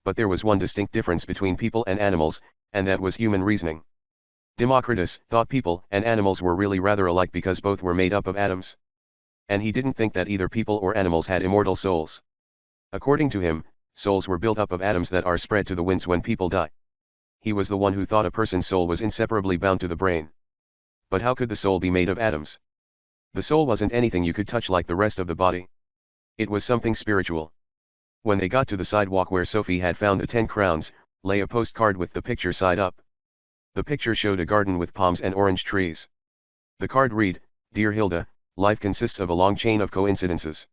But there was one distinct difference between people and animals, and that was human reasoning. Democritus thought people and animals were really rather alike because both were made up of atoms. And he didn't think that either people or animals had immortal souls. According to him, souls were built up of atoms that are spread to the winds when people die. He was the one who thought a person's soul was inseparably bound to the brain. But how could the soul be made of atoms? The soul wasn't anything you could touch like the rest of the body. It was something spiritual. When they got to the sidewalk where Sophie had found the 10 crowns, lay a postcard with the picture side up. The picture showed a garden with palms and orange trees. The card read, Dear Hilda, life consists of a long chain of coincidences.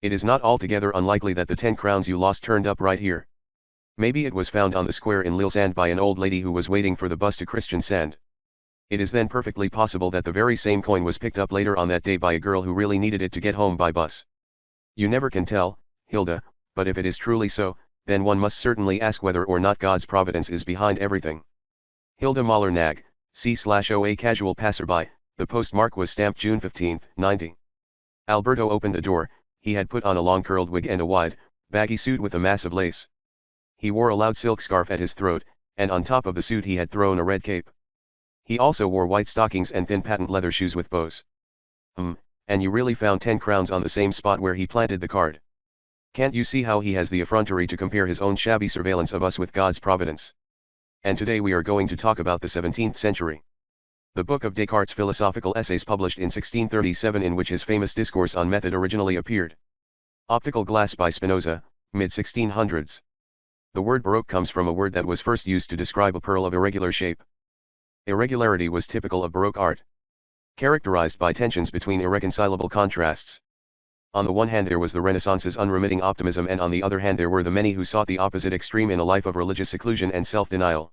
It is not altogether unlikely that the 10 crowns you lost turned up right here. Maybe it was found on the square in Lillesand by an old lady who was waiting for the bus to Kristiansand. It is then perfectly possible that the very same coin was picked up later on that day by a girl who really needed it to get home by bus. You never can tell, Hilda, but if it is truly so, then one must certainly ask whether or not God's providence is behind everything. Hilda Mahler-Nag, C/OA casual passerby. The postmark was stamped June 15, 90. Alberto opened the door. He had put on a long curled wig and a wide, baggy suit with a mass of lace. He wore a loud silk scarf at his throat, and on top of the suit he had thrown a red cape. He also wore white stockings and thin patent leather shoes with bows. And you really found 10 crowns on the same spot where he planted the card. Can't you see how he has the effrontery to compare his own shabby surveillance of us with God's providence? And today we are going to talk about the 17th century. The book of Descartes' philosophical essays published in 1637, in which his famous discourse on method originally appeared. Optical glass by Spinoza, mid-1600s. The word baroque comes from a word that was first used to describe a pearl of irregular shape. Irregularity was typical of Baroque art, characterized by tensions between irreconcilable contrasts. On the one hand there was the Renaissance's unremitting optimism, and on the other hand there were the many who sought the opposite extreme in a life of religious seclusion and self-denial,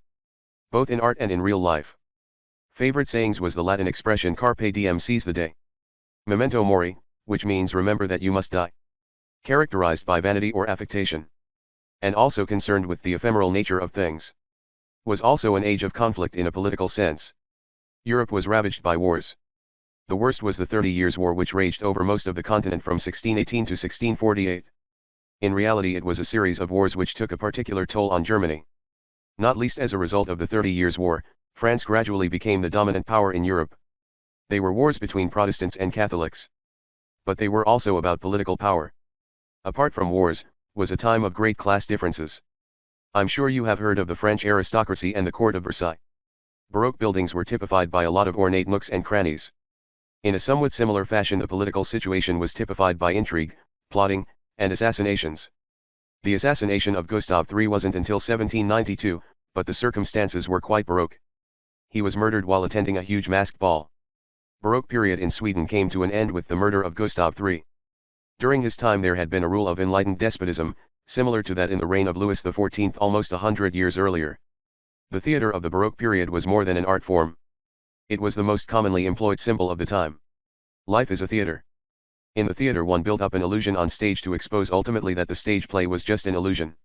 both in art and in real life. Favorite sayings was the Latin expression carpe diem, seize the day. Memento mori, which means remember that you must die. Characterized by vanity or affectation, and also concerned with the ephemeral nature of things. Was also an age of conflict in a political sense. Europe was ravaged by wars. The worst was the 30 Years' War, which raged over most of the continent from 1618 to 1648. In reality it was a series of wars which took a particular toll on Germany. Not least as a result of the 30 Years' War, France gradually became the dominant power in Europe. They were wars between Protestants and Catholics. But they were also about political power. Apart from wars, was a time of great class differences. I'm sure you have heard of the French aristocracy and the court of Versailles. Baroque buildings were typified by a lot of ornate nooks and crannies. In a somewhat similar fashion the political situation was typified by intrigue, plotting, and assassinations. The assassination of Gustav III wasn't until 1792, but the circumstances were quite Baroque. He was murdered while attending a huge masked ball. Baroque period in Sweden came to an end with the murder of Gustav III. During his time there had been a rule of enlightened despotism, similar to that in the reign of Louis XIV almost 100 years earlier. The theatre of the Baroque period was more than an art form. It was the most commonly employed symbol of the time. Life is a theatre. In the theatre one built up an illusion on stage to expose ultimately that the stage play was just an illusion.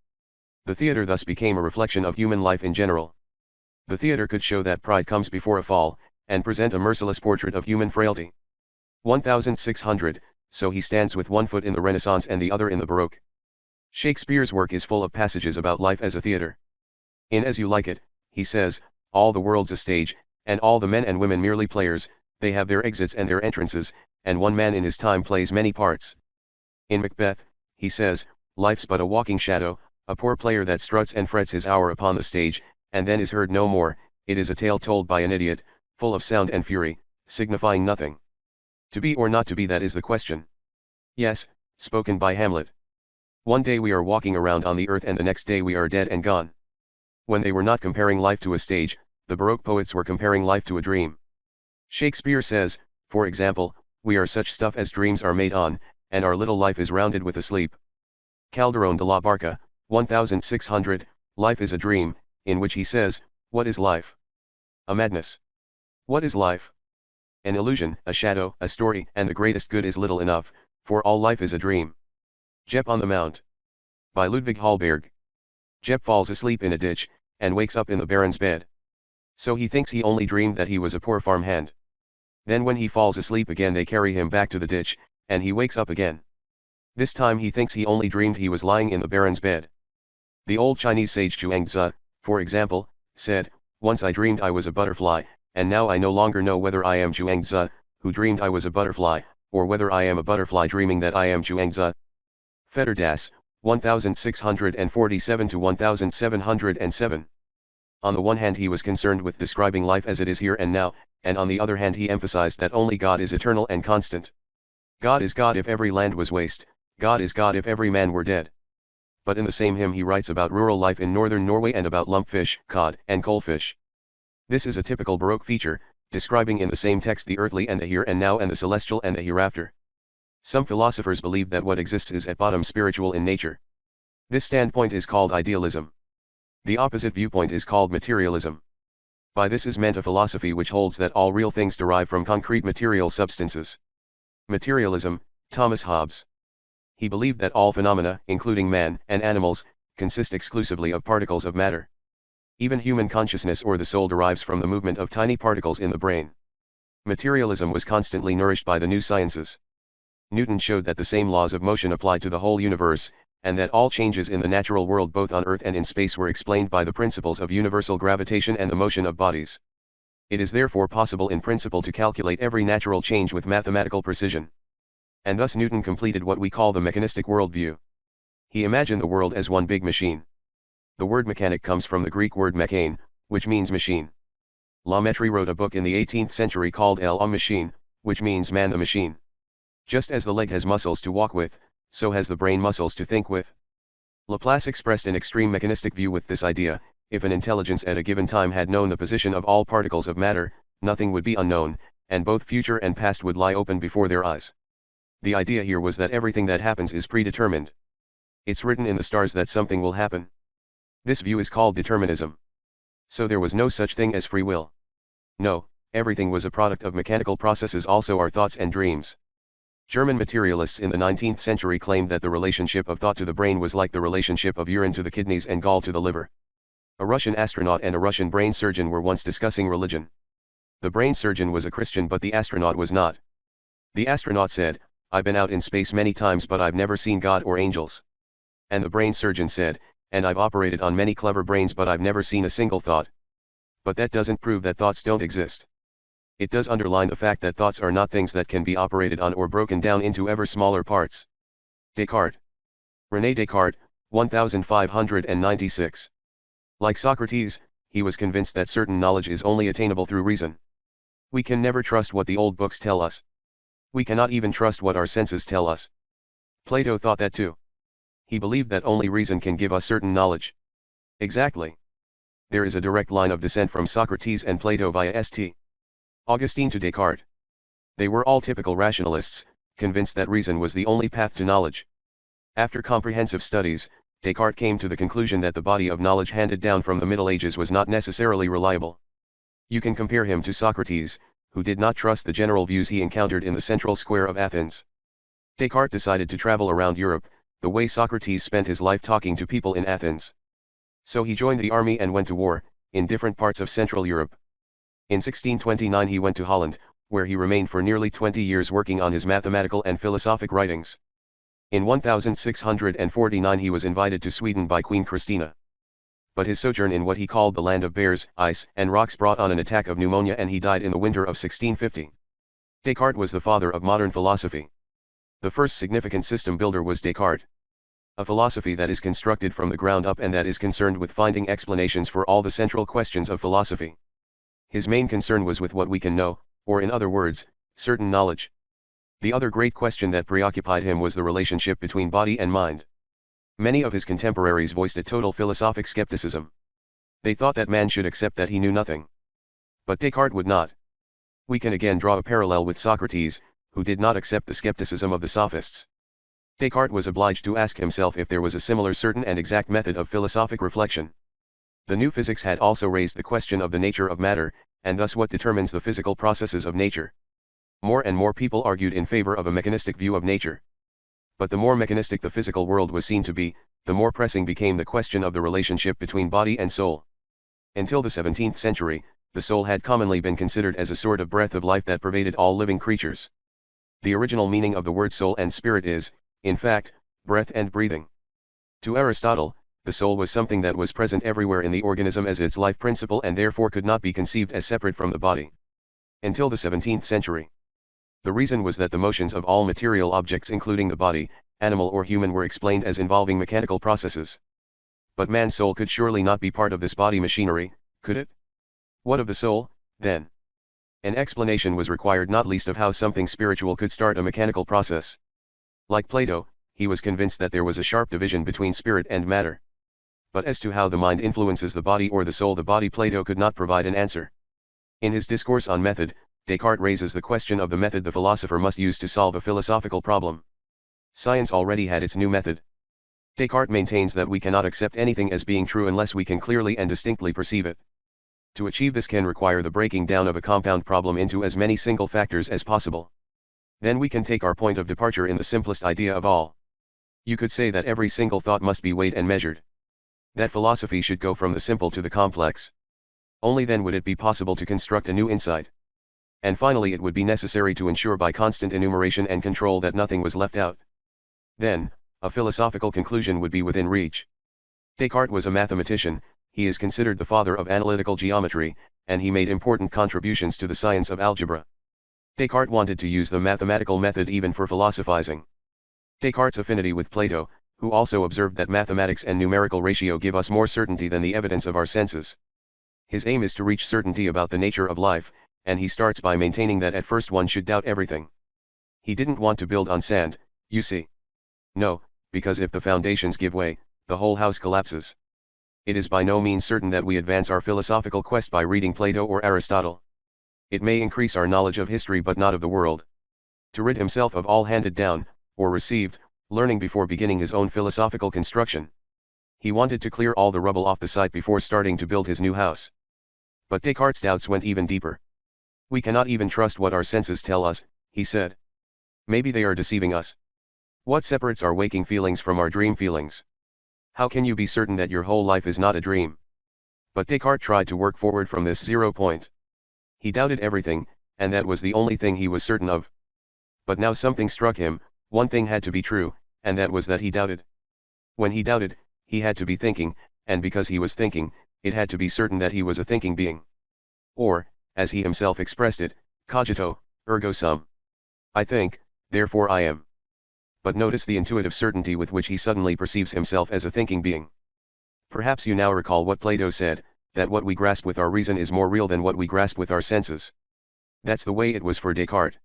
The theatre thus became a reflection of human life in general. The theatre could show that pride comes before a fall, and present a merciless portrait of human frailty. 1600, so he stands with one foot in the Renaissance and the other in the Baroque. Shakespeare's work is full of passages about life as a theatre. In As You Like It, he says, all the world's a stage, and all the men and women merely players, they have their exits and their entrances, and one man in his time plays many parts. In Macbeth, he says, life's but a walking shadow, a poor player that struts and frets his hour upon the stage, and then is heard no more, it is a tale told by an idiot, full of sound and fury, signifying nothing. To be or not to be, that is the question. Yes, spoken by Hamlet. One day we are walking around on the earth and the next day we are dead and gone. When they were not comparing life to a stage, the Baroque poets were comparing life to a dream. Shakespeare says, for example, we are such stuff as dreams are made on, and our little life is rounded with a sleep. Calderón de la Barca, 1600, life is a dream, in which he says, what is life? A madness. What is life? An illusion, a shadow, a story, and the greatest good is little enough, for all life is a dream. Jeppe on the Mount. By Ludwig Holberg. Jeppe falls asleep in a ditch, and wakes up in the Baron's bed. So he thinks he only dreamed that he was a poor farm hand. Then when he falls asleep again they carry him back to the ditch, and he wakes up again. This time he thinks he only dreamed he was lying in the Baron's bed. The old Chinese sage Chuang-Tzu, for example, said, once I dreamed I was a butterfly, and now I no longer know whether I am Chuang-Tzu, who dreamed I was a butterfly, or whether I am a butterfly dreaming that I am Chuang-Tzu. Federdas, 1647 to 1707. On the one hand he was concerned with describing life as it is here and now, and on the other hand he emphasized that only God is eternal and constant. God is God if every land was waste, God is God if every man were dead. But in the same hymn he writes about rural life in northern Norway and about lumpfish, cod, and coalfish. This is a typical Baroque feature, describing in the same text the earthly and the here and now and the celestial and the hereafter. Some philosophers believe that what exists is at bottom spiritual in nature. This standpoint is called idealism. The opposite viewpoint is called materialism. By this is meant a philosophy which holds that all real things derive from concrete material substances. Materialism, Thomas Hobbes. He believed that all phenomena, including man and animals, consist exclusively of particles of matter. Even human consciousness or the soul derives from the movement of tiny particles in the brain. Materialism was constantly nourished by the new sciences. Newton showed that the same laws of motion apply to the whole universe, and that all changes in the natural world both on Earth and in space were explained by the principles of universal gravitation and the motion of bodies. It is therefore possible in principle to calculate every natural change with mathematical precision. And thus Newton completed what we call the mechanistic worldview. He imagined the world as one big machine. The word mechanic comes from the Greek word mechane, which means machine. Métrie wrote a book in the 18th century called L'Homme Machine, which means man the machine. Just as the leg has muscles to walk with, so has the brain muscles to think with. Laplace expressed an extreme mechanistic view with this idea: if an intelligence at a given time had known the position of all particles of matter, nothing would be unknown, and both future and past would lie open before their eyes. The idea here was that everything that happens is predetermined. It's written in the stars that something will happen. This view is called determinism. So there was no such thing as free will. No, everything was a product of mechanical processes, also our thoughts and dreams. German materialists in the 19th century claimed that the relationship of thought to the brain was like the relationship of urine to the kidneys and gall to the liver. A Russian astronaut and a Russian brain surgeon were once discussing religion. The brain surgeon was a Christian but the astronaut was not. The astronaut said, "I've been out in space many times but I've never seen God or angels." And the brain surgeon said, "And I've operated on many clever brains but I've never seen a single thought." But that doesn't prove that thoughts don't exist. It does underline the fact that thoughts are not things that can be operated on or broken down into ever smaller parts. Descartes. René Descartes, 1596. Like Socrates, he was convinced that certain knowledge is only attainable through reason. We can never trust what the old books tell us. We cannot even trust what our senses tell us. Plato thought that too. He believed that only reason can give us certain knowledge. Exactly. There is a direct line of descent from Socrates and Plato via St. Augustine to Descartes. They were all typical rationalists, convinced that reason was the only path to knowledge. After comprehensive studies, Descartes came to the conclusion that the body of knowledge handed down from the Middle Ages was not necessarily reliable. You can compare him to Socrates, who did not trust the general views he encountered in the central square of Athens. Descartes decided to travel around Europe, the way Socrates spent his life talking to people in Athens. So he joined the army and went to war, in different parts of Central Europe. In 1629 he went to Holland, where he remained for nearly 20 years working on his mathematical and philosophic writings. In 1649 he was invited to Sweden by Queen Christina. But his sojourn in what he called the land of bears, ice, and rocks brought on an attack of pneumonia and he died in the winter of 1650. Descartes was the father of modern philosophy. The first significant system builder was Descartes. A philosophy that is constructed from the ground up and that is concerned with finding explanations for all the central questions of philosophy. His main concern was with what we can know, or in other words, certain knowledge. The other great question that preoccupied him was the relationship between body and mind. Many of his contemporaries voiced a total philosophic skepticism. They thought that man should accept that he knew nothing. But Descartes would not. We can again draw a parallel with Socrates, who did not accept the skepticism of the sophists. Descartes was obliged to ask himself if there was a similar certain and exact method of philosophic reflection. The new physics had also raised the question of the nature of matter, and thus what determines the physical processes of nature. More and more people argued in favor of a mechanistic view of nature. But the more mechanistic the physical world was seen to be, the more pressing became the question of the relationship between body and soul. Until the 17th century, the soul had commonly been considered as a sort of breath of life that pervaded all living creatures. The original meaning of the word soul and spirit is, in fact, breath and breathing. To Aristotle, the soul was something that was present everywhere in the organism as its life principle and therefore could not be conceived as separate from the body. Until the 17th century. The reason was that the motions of all material objects including the body, animal or human, were explained as involving mechanical processes. But man's soul could surely not be part of this body machinery, could it? What of the soul, then? An explanation was required, not least of how something spiritual could start a mechanical process. Like Plato, he was convinced that there was a sharp division between spirit and matter. But as to how the mind influences the body or the soul, Plato could not provide an answer. In his discourse on method, Descartes raises the question of the method the philosopher must use to solve a philosophical problem. Science already had its new method. Descartes maintains that we cannot accept anything as being true unless we can clearly and distinctly perceive it. To achieve this can require the breaking down of a compound problem into as many single factors as possible. Then we can take our point of departure in the simplest idea of all. You could say that every single thought must be weighed and measured. That philosophy should go from the simple to the complex. Only then would it be possible to construct a new insight. And finally it would be necessary to ensure by constant enumeration and control that nothing was left out. Then, a philosophical conclusion would be within reach. Descartes was a mathematician, he is considered the father of analytical geometry, and he made important contributions to the science of algebra. Descartes wanted to use the mathematical method even for philosophizing. Descartes' affinity with Plato, who also observed that mathematics and numerical ratio give us more certainty than the evidence of our senses. His aim is to reach certainty about the nature of life, and he starts by maintaining that at first one should doubt everything. He didn't want to build on sand, you see. No, because if the foundations give way, the whole house collapses. It is by no means certain that we advance our philosophical quest by reading Plato or Aristotle. It may increase our knowledge of history but not of the world. To rid himself of all handed down, or received, learning before beginning his own philosophical construction. He wanted to clear all the rubble off the site before starting to build his new house. But Descartes' doubts went even deeper. We cannot even trust what our senses tell us, he said. Maybe they are deceiving us. What separates our waking feelings from our dream feelings? How can you be certain that your whole life is not a dream? But Descartes tried to work forward from this 0 point. He doubted everything, and that was the only thing he was certain of. But now something struck him. One thing had to be true, and that was that he doubted. When he doubted, he had to be thinking, and because he was thinking, it had to be certain that he was a thinking being. Or, as he himself expressed it, cogito, ergo sum. I think, therefore I am. But notice the intuitive certainty with which he suddenly perceives himself as a thinking being. Perhaps you now recall what Plato said, that what we grasp with our reason is more real than what we grasp with our senses. That's the way it was for Descartes.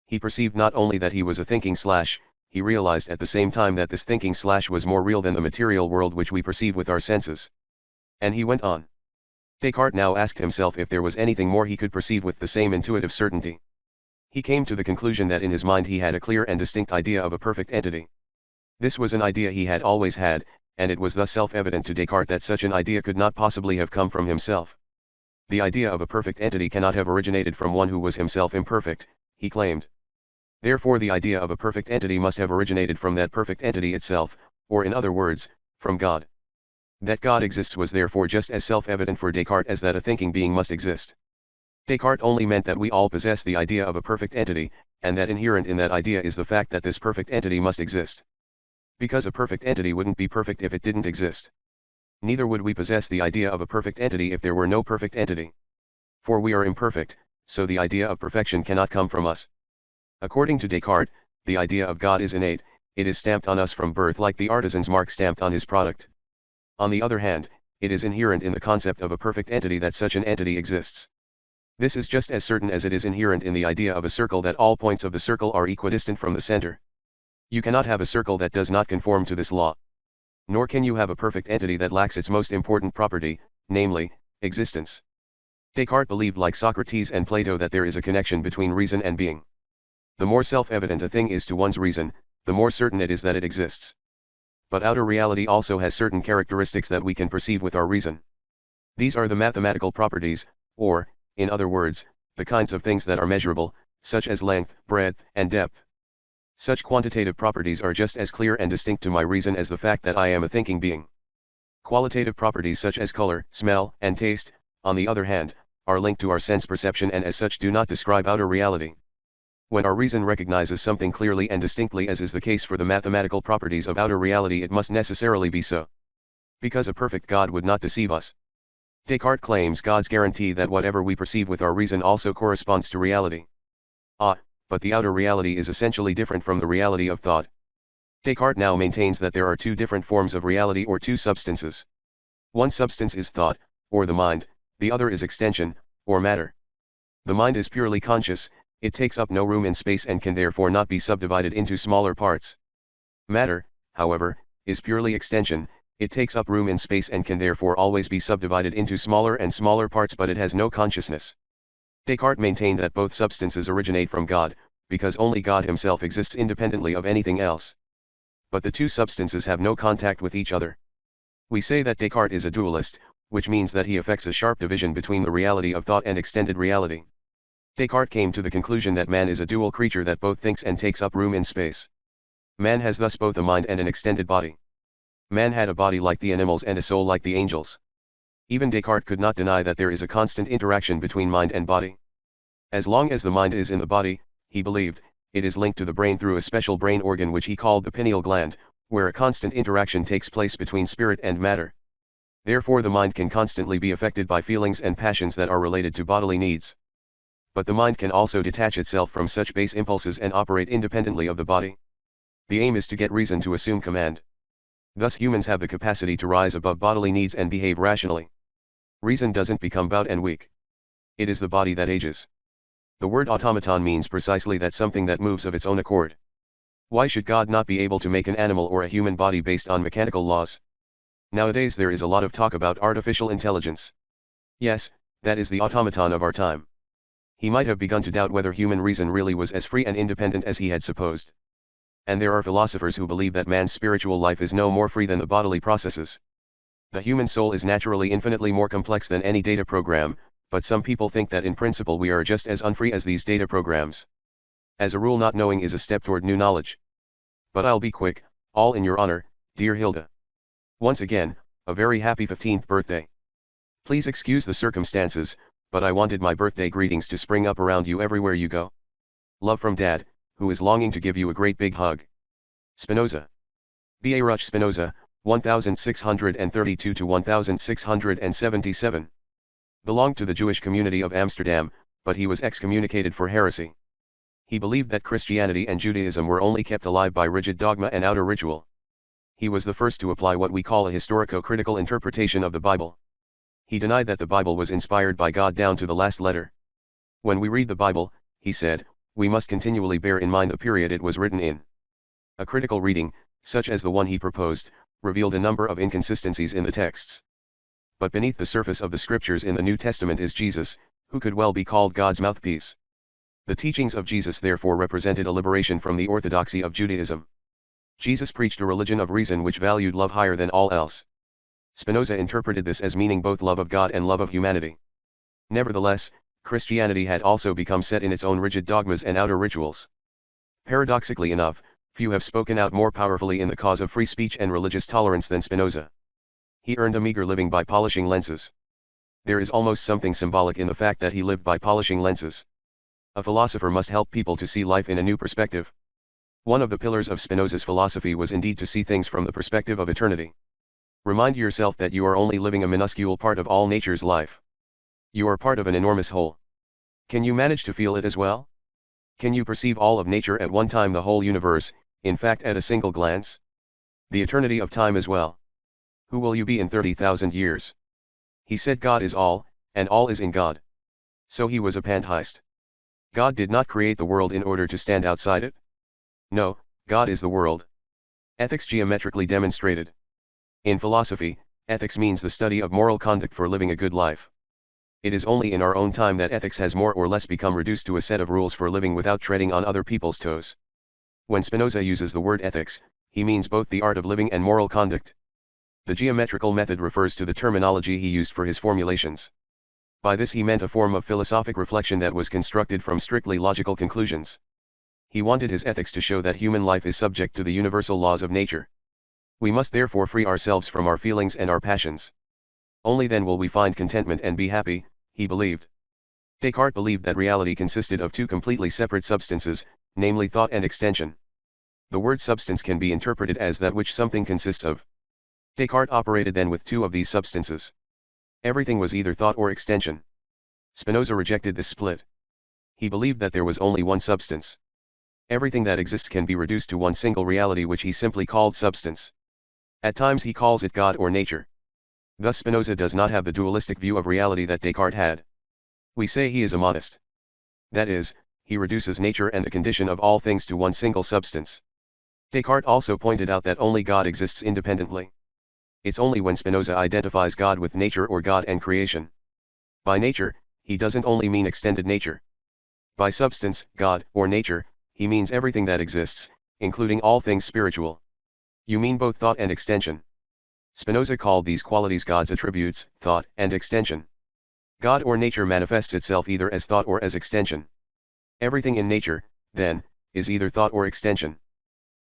He perceived not only that he was a thinking / he realized at the same time that this thinking / was more real than the material world which we perceive with our senses. And he went on. Descartes now asked himself if there was anything more he could perceive with the same intuitive certainty. He came to the conclusion that in his mind he had a clear and distinct idea of a perfect entity. This was an idea he had always had, and it was thus self-evident to Descartes that such an idea could not possibly have come from himself. The idea of a perfect entity cannot have originated from one who was himself imperfect, he claimed. Therefore the idea of a perfect entity must have originated from that perfect entity itself, or in other words, from God. That God exists was therefore just as self-evident for Descartes as that a thinking being must exist. Descartes only meant that we all possess the idea of a perfect entity, and that inherent in that idea is the fact that this perfect entity must exist. Because a perfect entity wouldn't be perfect if it didn't exist. Neither would we possess the idea of a perfect entity if there were no perfect entity. For we are imperfect, so the idea of perfection cannot come from us. According to Descartes, the idea of God is innate, it is stamped on us from birth like the artisan's mark stamped on his product. On the other hand, it is inherent in the concept of a perfect entity that such an entity exists. This is just as certain as it is inherent in the idea of a circle that all points of the circle are equidistant from the center. You cannot have a circle that does not conform to this law. Nor can you have a perfect entity that lacks its most important property, namely, existence. Descartes believed like Socrates and Plato that there is a connection between reason and being. The more self-evident a thing is to one's reason, the more certain it is that it exists. But outer reality also has certain characteristics that we can perceive with our reason. These are the mathematical properties, or, in other words, the kinds of things that are measurable, such as length, breadth, and depth. Such quantitative properties are just as clear and distinct to my reason as the fact that I am a thinking being. Qualitative properties such as color, smell, and taste, on the other hand, are linked to our sense perception and as such do not describe outer reality. When our reason recognizes something clearly and distinctly as is the case for the mathematical properties of outer reality, it must necessarily be so. Because a perfect God would not deceive us. Descartes claims God's guarantee that whatever we perceive with our reason also corresponds to reality. But the outer reality is essentially different from the reality of thought. Descartes now maintains that there are two different forms of reality or two substances. One substance is thought, or the mind, the other is extension, or matter. The mind is purely conscious, it takes up no room in space and can therefore not be subdivided into smaller parts. Matter, however, is purely extension, it takes up room in space and can therefore always be subdivided into smaller and smaller parts, but it has no consciousness. Descartes maintained that both substances originate from God, because only God himself exists independently of anything else. But the two substances have no contact with each other. We say that Descartes is a dualist, which means that he effects a sharp division between the reality of thought and extended reality. Descartes came to the conclusion that man is a dual creature that both thinks and takes up room in space. Man has thus both a mind and an extended body. Man had a body like the animals and a soul like the angels. Even Descartes could not deny that there is a constant interaction between mind and body. As long as the mind is in the body, he believed, it is linked to the brain through a special brain organ which he called the pineal gland, where a constant interaction takes place between spirit and matter. Therefore the mind can constantly be affected by feelings and passions that are related to bodily needs. But the mind can also detach itself from such base impulses and operate independently of the body. The aim is to get reason to assume command. Thus humans have the capacity to rise above bodily needs and behave rationally. Reason doesn't become bowed and weak. It is the body that ages. The word automaton means precisely that, something that moves of its own accord. Why should God not be able to make an animal or a human body based on mechanical laws? Nowadays there is a lot of talk about artificial intelligence. Yes, that is the automaton of our time. He might have begun to doubt whether human reason really was as free and independent as he had supposed. And there are philosophers who believe that man's spiritual life is no more free than the bodily processes. The human soul is naturally infinitely more complex than any data program, but some people think that in principle we are just as unfree as these data programs. As a rule, not knowing is a step toward new knowledge. But I'll be quick, all in your honor, dear Hilda. Once again, a very happy 15th birthday. Please excuse the circumstances, but I wanted my birthday greetings to spring up around you everywhere you go. Love from Dad, who is longing to give you a great big hug. Spinoza. Baruch Spinoza, 1632 to 1677. Belonged to the Jewish community of Amsterdam, but he was excommunicated for heresy. He believed that Christianity and Judaism were only kept alive by rigid dogma and outer ritual. He was the first to apply what we call a historico-critical interpretation of the Bible. He denied that the Bible was inspired by God down to the last letter. When we read the Bible, he said, we must continually bear in mind the period it was written in. A critical reading, such as the one he proposed, revealed a number of inconsistencies in the texts. But beneath the surface of the scriptures in the New Testament is Jesus, who could well be called God's mouthpiece. The teachings of Jesus therefore represented a liberation from the orthodoxy of Judaism. Jesus preached a religion of reason which valued love higher than all else. Spinoza interpreted this as meaning both love of God and love of humanity. Nevertheless, Christianity had also become set in its own rigid dogmas and outer rituals. Paradoxically enough, few have spoken out more powerfully in the cause of free speech and religious tolerance than Spinoza. He earned a meager living by polishing lenses. There is almost something symbolic in the fact that he lived by polishing lenses. A philosopher must help people to see life in a new perspective. One of the pillars of Spinoza's philosophy was indeed to see things from the perspective of eternity. Remind yourself that you are only living a minuscule part of all nature's life. You are part of an enormous whole. Can you manage to feel it as well? Can you perceive all of nature at one time, the whole universe, in fact at a single glance? The eternity of time as well. Who will you be in 30,000 years? He said God is all, and all is in God. So he was a pantheist. God did not create the world in order to stand outside it. No, God is the world. Ethics geometrically demonstrated. In philosophy, ethics means the study of moral conduct for living a good life. It is only in our own time that ethics has more or less become reduced to a set of rules for living without treading on other people's toes. When Spinoza uses the word ethics, he means both the art of living and moral conduct. The geometrical method refers to the terminology he used for his formulations. By this he meant a form of philosophic reflection that was constructed from strictly logical conclusions. He wanted his ethics to show that human life is subject to the universal laws of nature. We must therefore free ourselves from our feelings and our passions. Only then will we find contentment and be happy, he believed. Descartes believed that reality consisted of two completely separate substances, namely thought and extension. The word substance can be interpreted as that which something consists of. Descartes operated then with two of these substances. Everything was either thought or extension. Spinoza rejected this split. He believed that there was only one substance. Everything that exists can be reduced to one single reality, which he simply called substance. At times he calls it God or nature. Thus Spinoza does not have the dualistic view of reality that Descartes had. We say he is a monist. That is, he reduces nature and the condition of all things to one single substance. Descartes also pointed out that only God exists independently. It's only when Spinoza identifies God with nature or God and creation. By nature, he doesn't only mean extended nature. By substance, God, or nature, he means everything that exists, including all things spiritual. You mean both thought and extension. Spinoza called these qualities God's attributes, thought and extension. God or nature manifests itself either as thought or as extension. Everything in nature, then, is either thought or extension.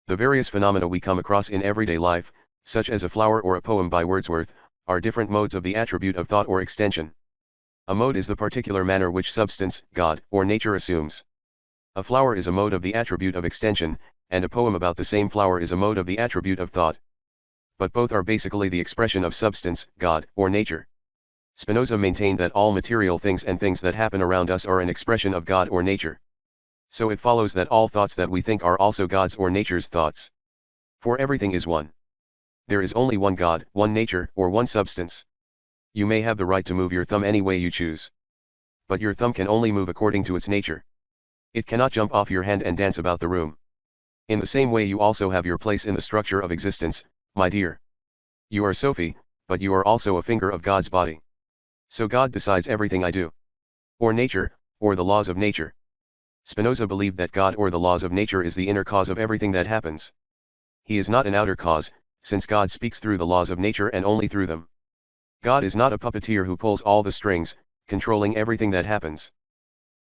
The various phenomena we come across in everyday life, such as a flower or a poem by Wordsworth, are different modes of the attribute of thought or extension. A mode is the particular manner which substance, God, or nature assumes. A flower is a mode of the attribute of extension, and a poem about the same flower is a mode of the attribute of thought. But both are basically the expression of substance, God, or nature. Spinoza maintained that all material things and things that happen around us are an expression of God or nature. So it follows that all thoughts that we think are also God's or nature's thoughts. For everything is one. There is only one God, one nature, or one substance. You may have the right to move your thumb any way you choose. But your thumb can only move according to its nature. It cannot jump off your hand and dance about the room. In the same way you also have your place in the structure of existence, my dear. You are Sophie, but you are also a finger of God's body. So God decides everything I do. Or nature, or the laws of nature. Spinoza believed that God or the laws of nature is the inner cause of everything that happens. He is not an outer cause, since God speaks through the laws of nature and only through them. God is not a puppeteer who pulls all the strings, controlling everything that happens.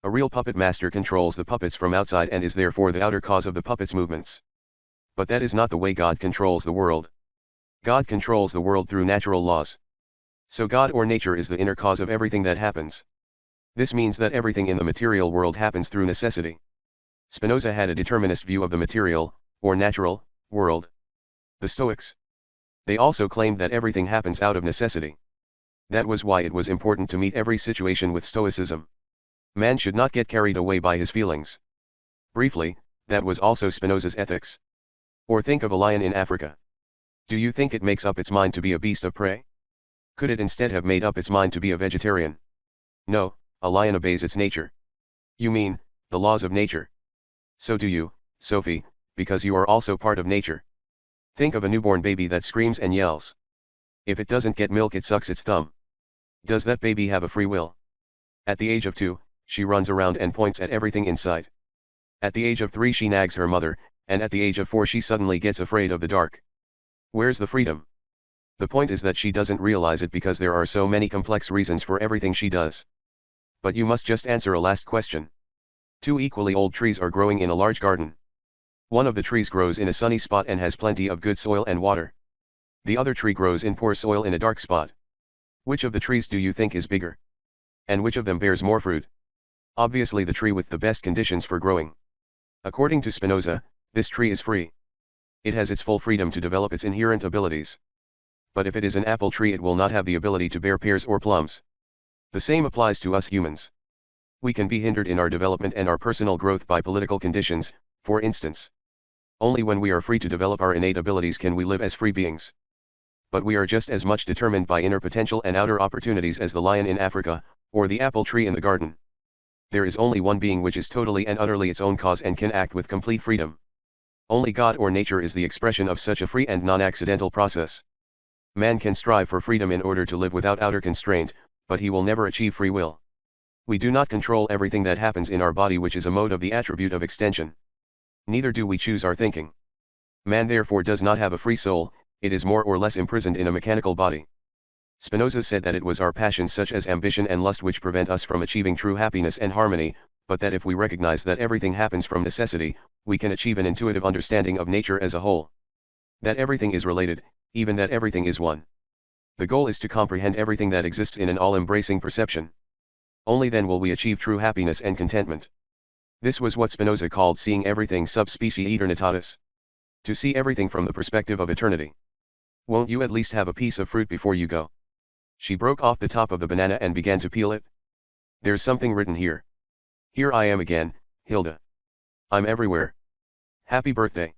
A real puppet master controls the puppets from outside and is therefore the outer cause of the puppets' movements. But that is not the way God controls the world. God controls the world through natural laws. So God or nature is the inner cause of everything that happens. This means that everything in the material world happens through necessity. Spinoza had a determinist view of the material, or natural, world. The Stoics. They also claimed that everything happens out of necessity. That was why it was important to meet every situation with Stoicism. Man should not get carried away by his feelings. Briefly, that was also Spinoza's ethics. Or think of a lion in Africa. Do you think it makes up its mind to be a beast of prey? Could it instead have made up its mind to be a vegetarian? No, a lion obeys its nature. You mean, the laws of nature. So do you, Sophie, because you are also part of nature. Think of a newborn baby that screams and yells. If it doesn't get milk it sucks its thumb. Does that baby have a free will? At the age of 2, she runs around and points at everything in sight. At the age of 3 she nags her mother, and at the age of 4 she suddenly gets afraid of the dark. Where's the freedom? The point is that she doesn't realize it because there are so many complex reasons for everything she does. But you must just answer a last question. 2 equally old trees are growing in a large garden. One of the trees grows in a sunny spot and has plenty of good soil and water. The other tree grows in poor soil in a dark spot. Which of the trees do you think is bigger? And which of them bears more fruit? Obviously the tree with the best conditions for growing. According to Spinoza, this tree is free. It has its full freedom to develop its inherent abilities. But if it is an apple tree it will not have the ability to bear pears or plums. The same applies to us humans. We can be hindered in our development and our personal growth by political conditions, for instance. Only when we are free to develop our innate abilities can we live as free beings. But we are just as much determined by inner potential and outer opportunities as the lion in Africa, or the apple tree in the garden. There is only one being which is totally and utterly its own cause and can act with complete freedom. Only God or nature is the expression of such a free and non-accidental process. Man can strive for freedom in order to live without outer constraint, but he will never achieve free will. We do not control everything that happens in our body, which is a mode of the attribute of extension. Neither do we choose our thinking. Man therefore does not have a free soul, it is more or less imprisoned in a mechanical body. Spinoza said that it was our passions such as ambition and lust which prevent us from achieving true happiness and harmony, but that if we recognize that everything happens from necessity, we can achieve an intuitive understanding of nature as a whole. That everything is related, even that everything is one. The goal is to comprehend everything that exists in an all-embracing perception. Only then will we achieve true happiness and contentment. This was what Spinoza called seeing everything sub specie aeternitatis. To see everything from the perspective of eternity. Won't you at least have a piece of fruit before you go? She broke off the top of the banana and began to peel it. There's something written here. Here I am again, Hilda. I'm everywhere. Happy birthday.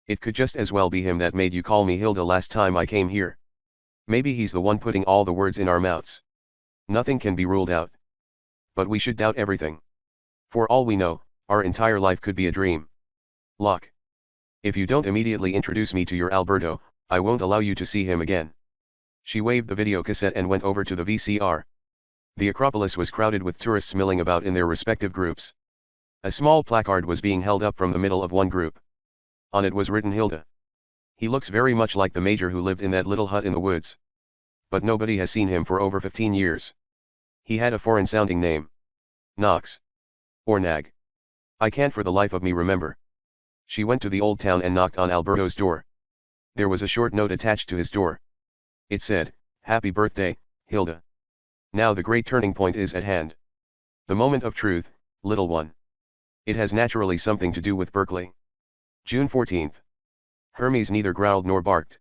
It could just as well be him that made you call me Hilda last time I came here. Maybe he's the one putting all the words in our mouths. Nothing can be ruled out. But we should doubt everything. For all we know, our entire life could be a dream. Locke. If you don't immediately introduce me to your Alberto, I won't allow you to see him again. She waved the video cassette and went over to the VCR. The Acropolis was crowded with tourists milling about in their respective groups. A small placard was being held up from the middle of one group. On it was written Hilda. He looks very much like the major who lived in that little hut in the woods. But nobody has seen him for over 15 years. He had a foreign-sounding name. Knox. Or Nag. I can't for the life of me remember. She went to the old town and knocked on Alberto's door. There was a short note attached to his door. It said, "Happy birthday, Hilda. Now the great turning point is at hand. The moment of truth, little one." It has naturally something to do with Berkeley. June 14th. Hermes neither growled nor barked.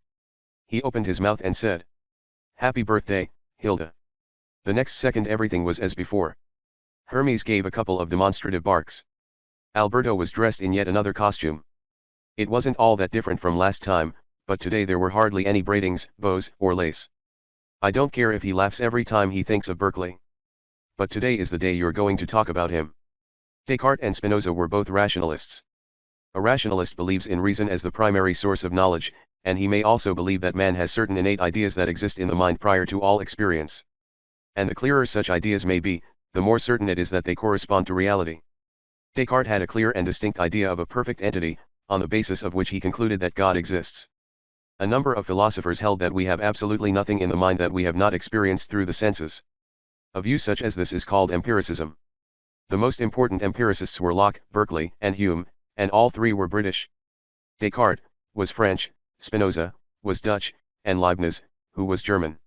He opened his mouth and said, "Happy birthday, Hilda." The next second everything was as before. Hermes gave a couple of demonstrative barks. Alberto was dressed in yet another costume. It wasn't all that different from last time, but today there were hardly any braidings, bows, or lace. I don't care if he laughs every time he thinks of Berkeley. But today is the day you're going to talk about him. Descartes and Spinoza were both rationalists. A rationalist believes in reason as the primary source of knowledge, and he may also believe that man has certain innate ideas that exist in the mind prior to all experience. And the clearer such ideas may be, the more certain it is that they correspond to reality. Descartes had a clear and distinct idea of a perfect entity, on the basis of which he concluded that God exists. A number of philosophers held that we have absolutely nothing in the mind that we have not experienced through the senses. A view such as this is called empiricism. The most important empiricists were Locke, Berkeley, and Hume, and all three were British. Descartes was French, Spinoza was Dutch, and Leibniz, who was German.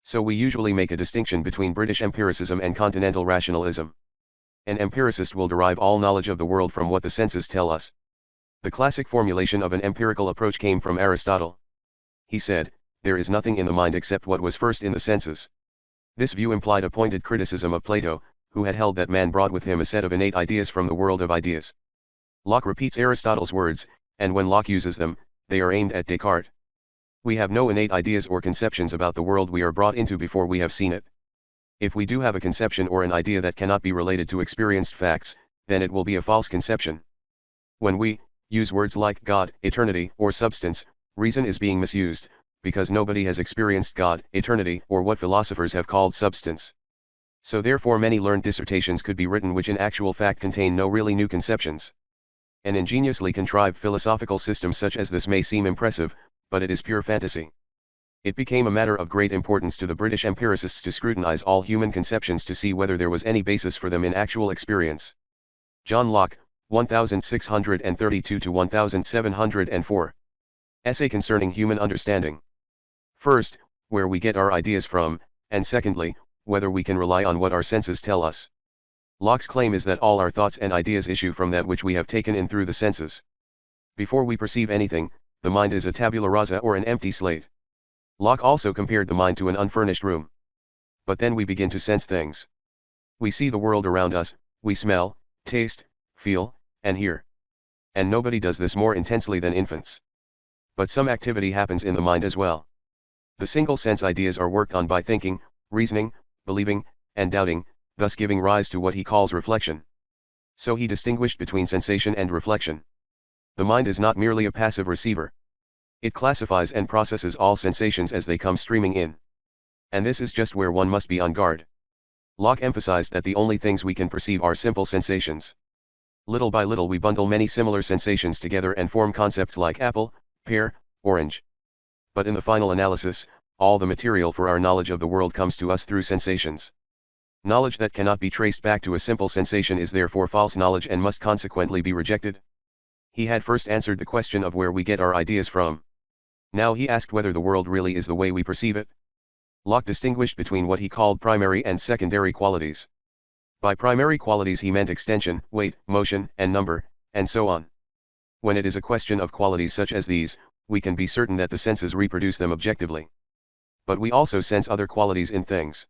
So we usually make a distinction between British empiricism and continental rationalism. An empiricist will derive all knowledge of the world from what the senses tell us. The classic formulation of an empirical approach came from Aristotle. He said, "There is nothing in the mind except what was first in the senses." This view implied a pointed criticism of Plato, who had held that man brought with him a set of innate ideas from the world of ideas. Locke repeats Aristotle's words, and when Locke uses them, they are aimed at Descartes. We have no innate ideas or conceptions about the world we are brought into before we have seen it. If we do have a conception or an idea that cannot be related to experienced facts, then it will be a false conception. When we use words like God, eternity, or substance, reason is being misused, because nobody has experienced God, eternity, or what philosophers have called substance. So therefore many learned dissertations could be written which in actual fact contain no really new conceptions. An ingeniously contrived philosophical system such as this may seem impressive, but it is pure fantasy. It became a matter of great importance to the British empiricists to scrutinize all human conceptions to see whether there was any basis for them in actual experience. John Locke, 1632–1704. Essay concerning human understanding. First, where we get our ideas from, and secondly, whether we can rely on what our senses tell us. Locke's claim is that all our thoughts and ideas issue from that which we have taken in through the senses. Before we perceive anything, the mind is a tabula rasa or an empty slate. Locke also compared the mind to an unfurnished room. But then we begin to sense things. We see the world around us, we smell, taste, feel, and hear. And nobody does this more intensely than infants. But some activity happens in the mind as well. The single sense ideas are worked on by thinking, reasoning, believing, and doubting, thus giving rise to what he calls reflection. So he distinguished between sensation and reflection. The mind is not merely a passive receiver. It classifies and processes all sensations as they come streaming in. And this is just where one must be on guard. Locke emphasized that the only things we can perceive are simple sensations. Little by little we bundle many similar sensations together and form concepts like apple, pear, orange. But in the final analysis, all the material for our knowledge of the world comes to us through sensations. Knowledge that cannot be traced back to a simple sensation is therefore false knowledge and must consequently be rejected. He had first answered the question of where we get our ideas from. Now he asked whether the world really is the way we perceive it. Locke distinguished between what he called primary and secondary qualities. By primary qualities he meant extension, weight, motion, and number, and so on. When it is a question of qualities such as these, we can be certain that the senses reproduce them objectively. But we also sense other qualities in things.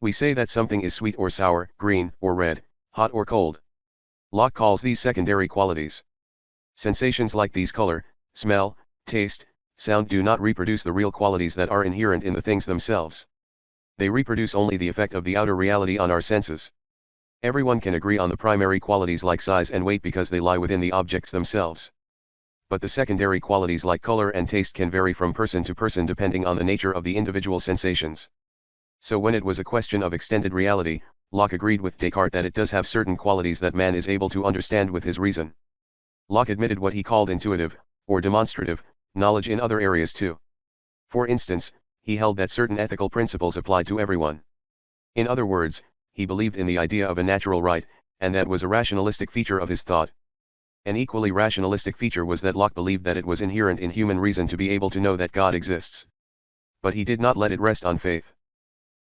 We say that something is sweet or sour, green or red, hot or cold. Locke calls these secondary qualities. Sensations like these color, smell, taste, sound do not reproduce the real qualities that are inherent in the things themselves. They reproduce only the effect of the outer reality on our senses. Everyone can agree on the primary qualities like size and weight because they lie within the objects themselves. But the secondary qualities like color and taste can vary from person to person depending on the nature of the individual sensations. So when it was a question of extended reality, Locke agreed with Descartes that it does have certain qualities that man is able to understand with his reason. Locke admitted what he called intuitive, or demonstrative, knowledge in other areas too. For instance, he held that certain ethical principles applied to everyone. In other words, he believed in the idea of a natural right, and that was a rationalistic feature of his thought. An equally rationalistic feature was that Locke believed that it was inherent in human reason to be able to know that God exists. But he did not let it rest on faith.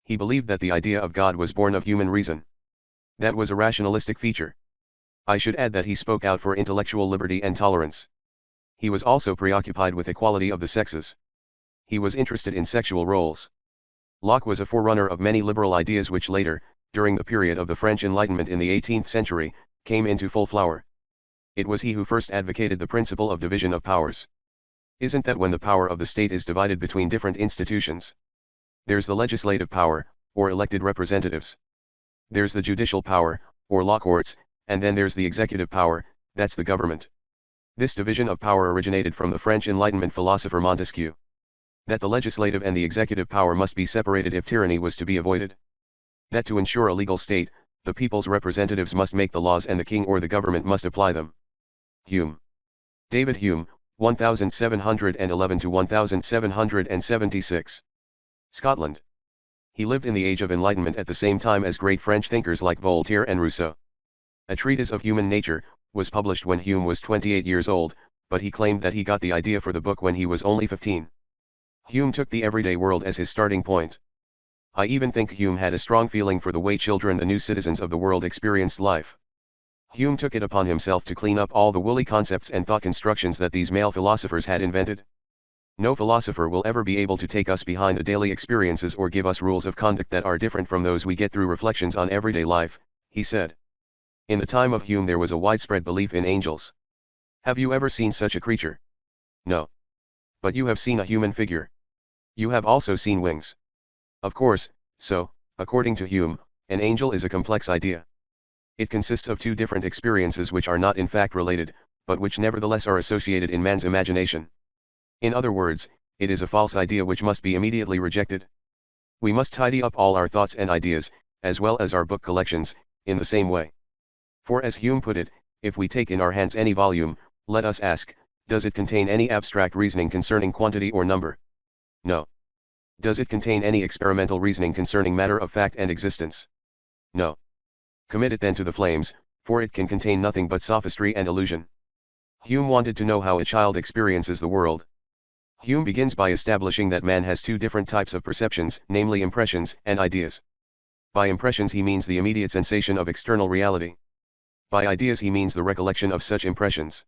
He believed that the idea of God was born of human reason. That was a rationalistic feature. I should add that he spoke out for intellectual liberty and tolerance. He was also preoccupied with equality of the sexes. He was interested in sexual roles. Locke was a forerunner of many liberal ideas which later, during the period of the French Enlightenment in the 18th century, came into full flower. It was he who first advocated the principle of division of powers. Isn't that when the power of the state is divided between different institutions? There's the legislative power, or elected representatives. There's the judicial power, or law courts, and then there's the executive power, that's the government. This division of power originated from the French Enlightenment philosopher Montesquieu. That the legislative and the executive power must be separated if tyranny was to be avoided. That to ensure a legal state, the people's representatives must make the laws and the king or the government must apply them. Hume. David Hume, 1711 to 1776. Scotland. He lived in the Age of Enlightenment at the same time as great French thinkers like Voltaire and Rousseau. A treatise of human nature was published when Hume was 28 years old, but he claimed that he got the idea for the book when he was only 15. Hume took the everyday world as his starting point. I even think Hume had a strong feeling for the way children, the new citizens of the world, experienced life. Hume took it upon himself to clean up all the woolly concepts and thought constructions that these male philosophers had invented. No philosopher will ever be able to take us behind the daily experiences or give us rules of conduct that are different from those we get through reflections on everyday life, he said. In the time of Hume there was a widespread belief in angels. Have you ever seen such a creature? No. But you have seen a human figure. You have also seen wings. Of course, so, according to Hume, an angel is a complex idea. It consists of two different experiences which are not in fact related, but which nevertheless are associated in man's imagination. In other words, it is a false idea which must be immediately rejected. We must tidy up all our thoughts and ideas, as well as our book collections, in the same way. For as Hume put it, if we take in our hands any volume, let us ask, does it contain any abstract reasoning concerning quantity or number? No. Does it contain any experimental reasoning concerning matter of fact and existence? No. Commit it then to the flames, for it can contain nothing but sophistry and illusion. Hume wanted to know how a child experiences the world. Hume begins by establishing that man has two different types of perceptions, namely impressions and ideas. By impressions he means the immediate sensation of external reality. By ideas he means the recollection of such impressions.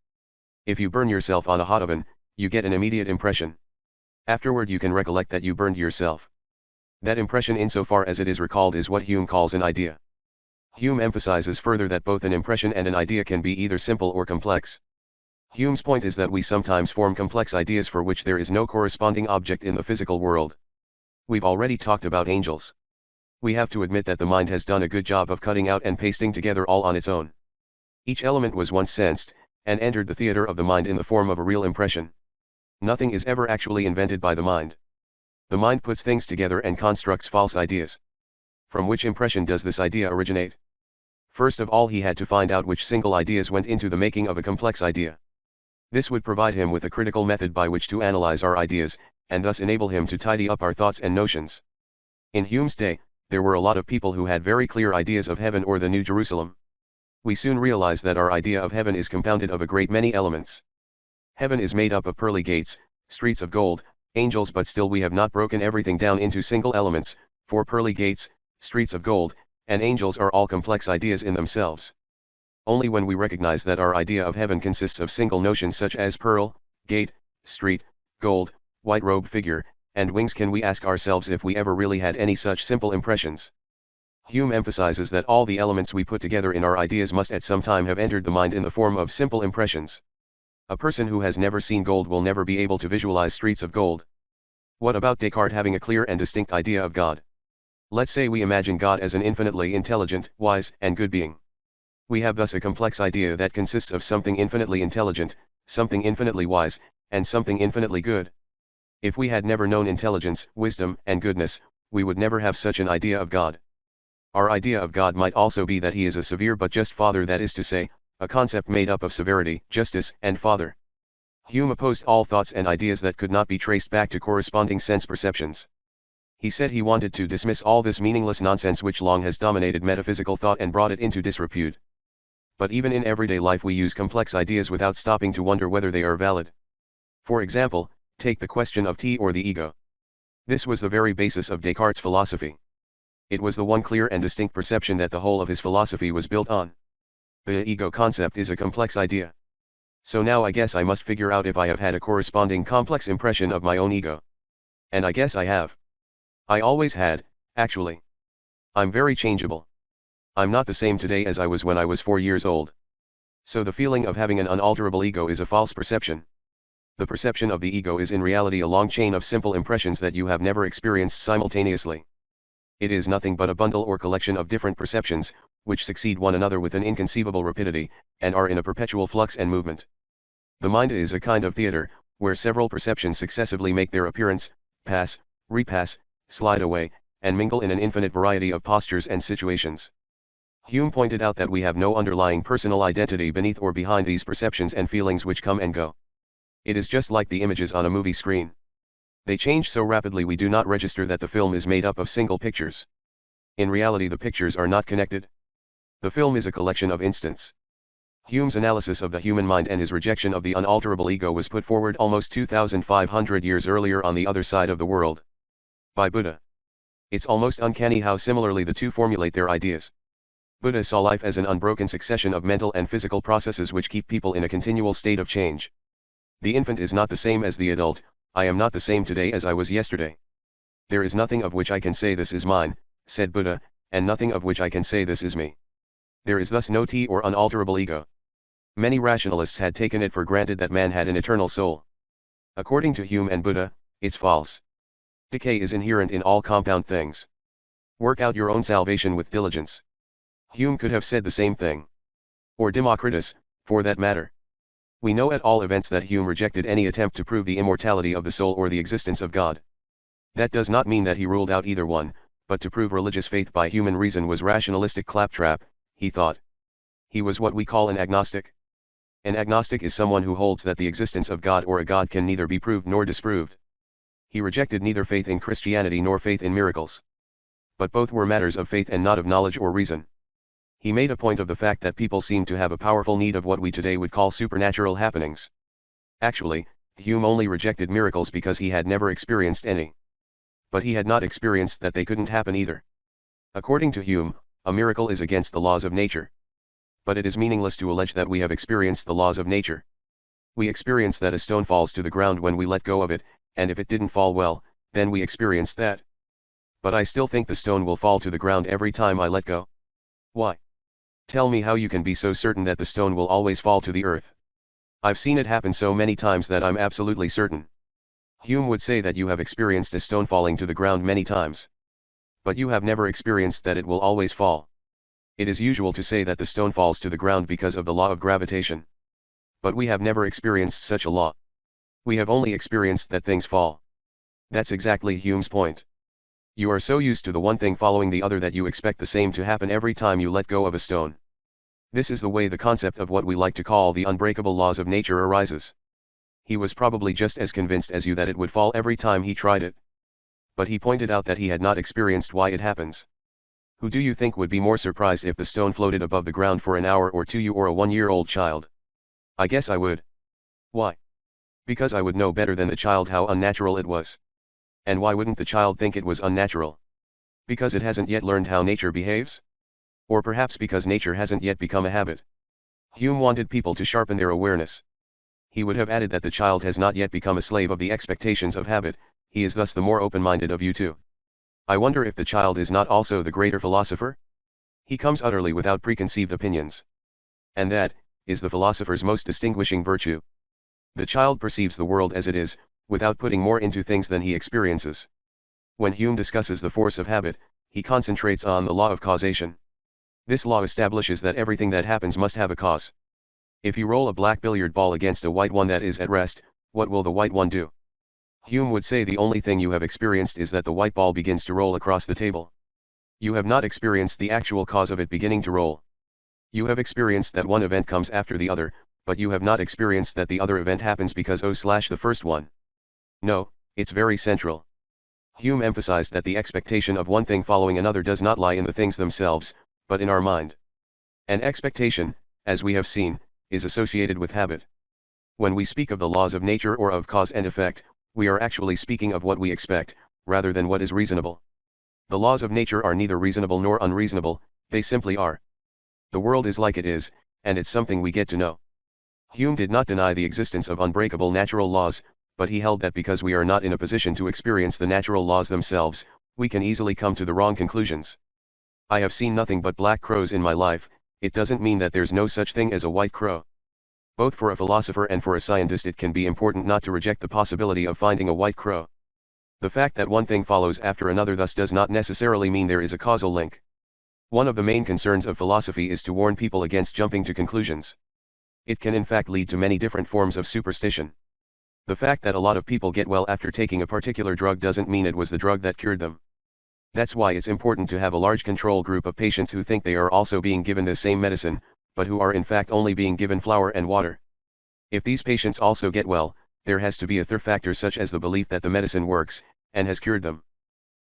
If you burn yourself on a hot oven, you get an immediate impression. Afterward you can recollect that you burned yourself. That impression insofar as it is recalled is what Hume calls an idea. Hume emphasizes further that both an impression and an idea can be either simple or complex. Hume's point is that we sometimes form complex ideas for which there is no corresponding object in the physical world. We've already talked about angels. We have to admit that the mind has done a good job of cutting out and pasting together all on its own. Each element was once sensed, and entered the theater of the mind in the form of a real impression. Nothing is ever actually invented by the mind. The mind puts things together and constructs false ideas. From which impression does this idea originate? First of all he had to find out which single ideas went into the making of a complex idea. This would provide him with a critical method by which to analyze our ideas, and thus enable him to tidy up our thoughts and notions. In Hume's day, there were a lot of people who had very clear ideas of heaven or the New Jerusalem. We soon realize that our idea of heaven is compounded of a great many elements. Heaven is made up of pearly gates, streets of gold, angels, but still we have not broken everything down into single elements, for pearly gates, streets of gold, and angels are all complex ideas in themselves. Only when we recognize that our idea of heaven consists of single notions such as pearl, gate, street, gold, white robe figure, and wings can we ask ourselves if we ever really had any such simple impressions. Hume emphasizes that all the elements we put together in our ideas must at some time have entered the mind in the form of simple impressions. A person who has never seen gold will never be able to visualize streets of gold. What about Descartes having a clear and distinct idea of God? Let's say we imagine God as an infinitely intelligent, wise, and good being. We have thus a complex idea that consists of something infinitely intelligent, something infinitely wise, and something infinitely good. If we had never known intelligence, wisdom, and goodness, we would never have such an idea of God. Our idea of God might also be that he is a severe but just Father, that is to say, a concept made up of severity, justice, and Father. Hume opposed all thoughts and ideas that could not be traced back to corresponding sense perceptions. He said he wanted to dismiss all this meaningless nonsense which long has dominated metaphysical thought and brought it into disrepute. But even in everyday life we use complex ideas without stopping to wonder whether they are valid. For example, take the question of T or the ego. This was the very basis of Descartes' philosophy. It was the one clear and distinct perception that the whole of his philosophy was built on. The ego concept is a complex idea. So now I guess I must figure out if I have had a corresponding complex impression of my own ego. And I guess I have. I always had, actually. I'm very changeable. I'm not the same today as I was when I was 4 years old. So the feeling of having an unalterable ego is a false perception. The perception of the ego is in reality a long chain of simple impressions that you have never experienced simultaneously. It is nothing but a bundle or collection of different perceptions, which succeed one another with an inconceivable rapidity, and are in a perpetual flux and movement. The mind is a kind of theater, where several perceptions successively make their appearance, pass, repass, slide away, and mingle in an infinite variety of postures and situations. Hume pointed out that we have no underlying personal identity beneath or behind these perceptions and feelings which come and go. It is just like the images on a movie screen. They change so rapidly we do not register that the film is made up of single pictures. In reality, the pictures are not connected. The film is a collection of instants. Hume's analysis of the human mind and his rejection of the unalterable ego was put forward almost 2,500 years earlier on the other side of the world, by Buddha. It's almost uncanny how similarly the two formulate their ideas. Buddha saw life as an unbroken succession of mental and physical processes which keep people in a continual state of change. The infant is not the same as the adult. I am not the same today as I was yesterday. There is nothing of which I can say this is mine, said Buddha, and nothing of which I can say this is me. There is thus no T or unalterable ego. Many rationalists had taken it for granted that man had an eternal soul. According to Hume and Buddha, it's false. Decay is inherent in all compound things. Work out your own salvation with diligence. Hume could have said the same thing. Or Democritus, for that matter. We know at all events that Hume rejected any attempt to prove the immortality of the soul or the existence of God. That does not mean that he ruled out either one, but to prove religious faith by human reason was rationalistic claptrap, he thought. He was what we call an agnostic. An agnostic is someone who holds that the existence of God or a God can neither be proved nor disproved. He rejected neither faith in Christianity nor faith in miracles. But both were matters of faith and not of knowledge or reason. He made a point of the fact that people seem to have a powerful need of what we today would call supernatural happenings. Actually, Hume only rejected miracles because he had never experienced any. But he had not experienced that they couldn't happen either. According to Hume, a miracle is against the laws of nature. But it is meaningless to allege that we have experienced the laws of nature. We experience that a stone falls to the ground when we let go of it, and if it didn't fall well, then we experienced that. But I still think the stone will fall to the ground every time I let go. Why? Tell me how you can be so certain that the stone will always fall to the earth. I've seen it happen so many times that I'm absolutely certain. Hume would say that you have experienced a stone falling to the ground many times. But you have never experienced that it will always fall. It is usual to say that the stone falls to the ground because of the law of gravitation. But we have never experienced such a law. We have only experienced that things fall. That's exactly Hume's point. You are so used to the one thing following the other that you expect the same to happen every time you let go of a stone. This is the way the concept of what we like to call the unbreakable laws of nature arises. He was probably just as convinced as you that it would fall every time he tried it. But he pointed out that he had not experienced why it happens. Who do you think would be more surprised if the stone floated above the ground for an hour or two, you or a 1-year-old child? I guess I would. Why? Because I would know better than the child how unnatural it was. And why wouldn't the child think it was unnatural? Because it hasn't yet learned how nature behaves? Or perhaps because nature hasn't yet become a habit. Hume wanted people to sharpen their awareness. He would have added that the child has not yet become a slave of the expectations of habit, he is thus the more open-minded of you two. I wonder if the child is not also the greater philosopher? He comes utterly without preconceived opinions. And that is the philosopher's most distinguishing virtue. The child perceives the world as it is, without putting more into things than he experiences. When Hume discusses the force of habit, he concentrates on the law of causation. This law establishes that everything that happens must have a cause. If you roll a black billiard ball against a white one that is at rest, what will the white one do? Hume would say the only thing you have experienced is that the white ball begins to roll across the table. You have not experienced the actual cause of it beginning to roll. You have experienced that one event comes after the other, but you have not experienced that the other event happens because the first one. No, it's very central. Hume emphasized that the expectation of one thing following another does not lie in the things themselves, but in our mind. An expectation, as we have seen, is associated with habit. When we speak of the laws of nature or of cause and effect, we are actually speaking of what we expect, rather than what is reasonable. The laws of nature are neither reasonable nor unreasonable, they simply are. The world is like it is, and it's something we get to know. Hume did not deny the existence of unbreakable natural laws, but he held that because we are not in a position to experience the natural laws themselves, we can easily come to the wrong conclusions. I have seen nothing but black crows in my life, it doesn't mean that there's no such thing as a white crow. Both for a philosopher and for a scientist it can be important not to reject the possibility of finding a white crow. The fact that one thing follows after another thus does not necessarily mean there is a causal link. One of the main concerns of philosophy is to warn people against jumping to conclusions. It can in fact lead to many different forms of superstition. The fact that a lot of people get well after taking a particular drug doesn't mean it was the drug that cured them. That's why it's important to have a large control group of patients who think they are also being given the same medicine, but who are in fact only being given flour and water. If these patients also get well, there has to be a third factor such as the belief that the medicine works, and has cured them.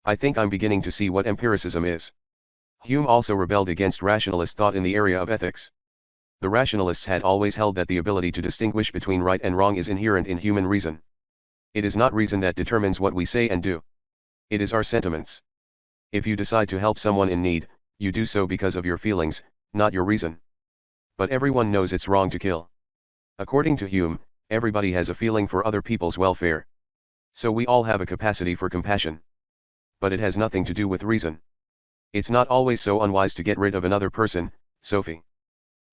I think I'm beginning to see what empiricism is. Hume also rebelled against rationalist thought in the area of ethics. The rationalists had always held that the ability to distinguish between right and wrong is inherent in human reason. It is not reason that determines what we say and do. It is our sentiments. If you decide to help someone in need, you do so because of your feelings, not your reason. But everyone knows it's wrong to kill. According to Hume, everybody has a feeling for other people's welfare. So we all have a capacity for compassion. But it has nothing to do with reason. It's not always so unwise to get rid of another person, Sophie.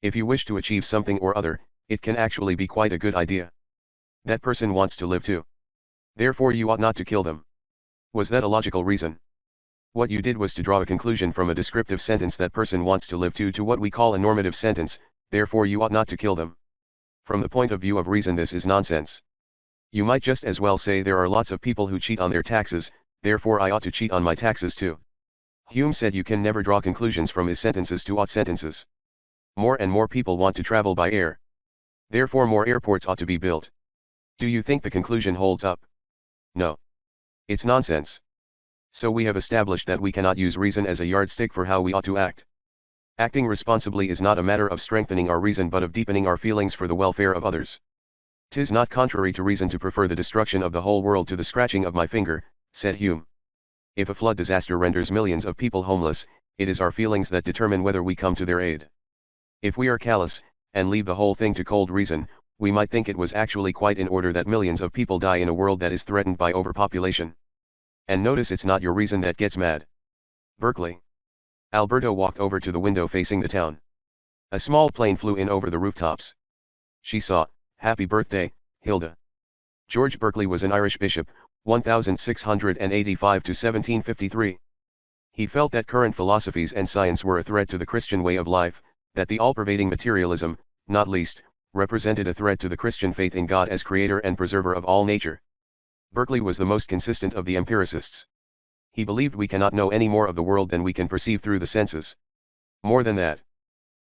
If you wish to achieve something or other, it can actually be quite a good idea. That person wants to live too. Therefore you ought not to kill them. Was that a logical reason? What you did was to draw a conclusion from a descriptive sentence that person wants to live to what we call a normative sentence, therefore you ought not to kill them. From the point of view of reason this is nonsense. You might just as well say there are lots of people who cheat on their taxes, therefore I ought to cheat on my taxes too. Hume said you can never draw conclusions from his sentences to ought sentences. More and more people want to travel by air. Therefore more airports ought to be built. Do you think the conclusion holds up? No. It's nonsense. So we have established that we cannot use reason as a yardstick for how we ought to act. Acting responsibly is not a matter of strengthening our reason but of deepening our feelings for the welfare of others. 'Tis not contrary to reason to prefer the destruction of the whole world to the scratching of my finger, said Hume. If a flood disaster renders millions of people homeless, it is our feelings that determine whether we come to their aid. If we are callous, and leave the whole thing to cold reason, we might think it was actually quite in order that millions of people die in a world that is threatened by overpopulation. And notice it's not your reason that gets mad. Berkeley. Alberto walked over to the window facing the town. A small plane flew in over the rooftops. She saw, "Happy birthday, Hilda." George Berkeley was an Irish bishop, 1685 to 1753. He felt that current philosophies and science were a threat to the Christian way of life, that the all-pervading materialism, not least, represented a threat to the Christian faith in God as creator and preserver of all nature. Berkeley was the most consistent of the empiricists. He believed we cannot know any more of the world than we can perceive through the senses. More than that.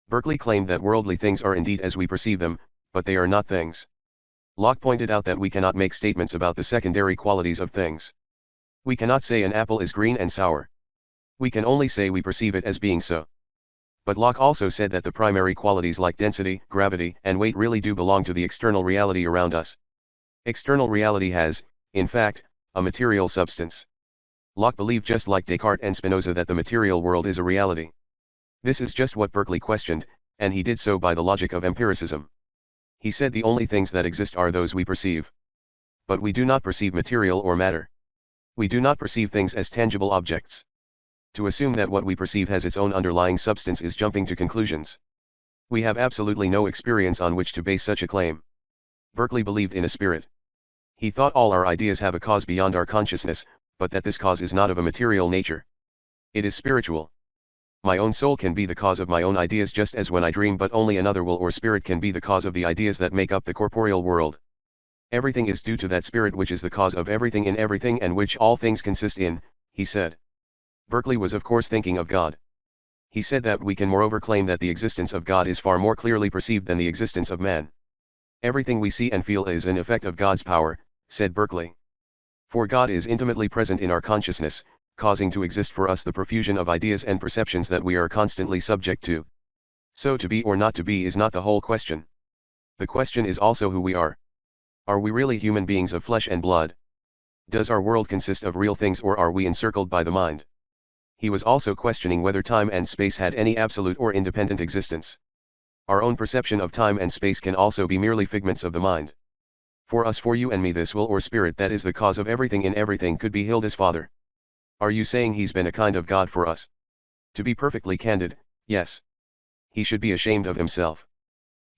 Berkeley claimed that worldly things are indeed as we perceive them, but they are not things. Locke pointed out that we cannot make statements about the secondary qualities of things. We cannot say an apple is green and sour. We can only say we perceive it as being so. But Locke also said that the primary qualities like density, gravity, and weight really do belong to the external reality around us. External reality has, in fact, a material substance. Locke believed just like Descartes and Spinoza that the material world is a reality. This is just what Berkeley questioned, and he did so by the logic of empiricism. He said the only things that exist are those we perceive. But we do not perceive material or matter. We do not perceive things as tangible objects. To assume that what we perceive has its own underlying substance is jumping to conclusions. We have absolutely no experience on which to base such a claim. Berkeley believed in a spirit. He thought all our ideas have a cause beyond our consciousness, but that this cause is not of a material nature. It is spiritual. My own soul can be the cause of my own ideas just as when I dream, but only another will or spirit can be the cause of the ideas that make up the corporeal world. Everything is due to that spirit which is the cause of everything in everything and which all things consist in, he said. Berkeley was of course thinking of God. He said that we can moreover claim that the existence of God is far more clearly perceived than the existence of man. Everything we see and feel is an effect of God's power, said Berkeley. For God is intimately present in our consciousness, causing to exist for us the profusion of ideas and perceptions that we are constantly subject to. So to be or not to be is not the whole question. The question is also who we are. Are we really human beings of flesh and blood? Does our world consist of real things or are we encircled by the mind? He was also questioning whether time and space had any absolute or independent existence. Our own perception of time and space can also be merely figments of the mind. For us, for you and me, this will or spirit that is the cause of everything in everything could be Hilda's father. Are you saying he's been a kind of God for us? To be perfectly candid, yes. He should be ashamed of himself.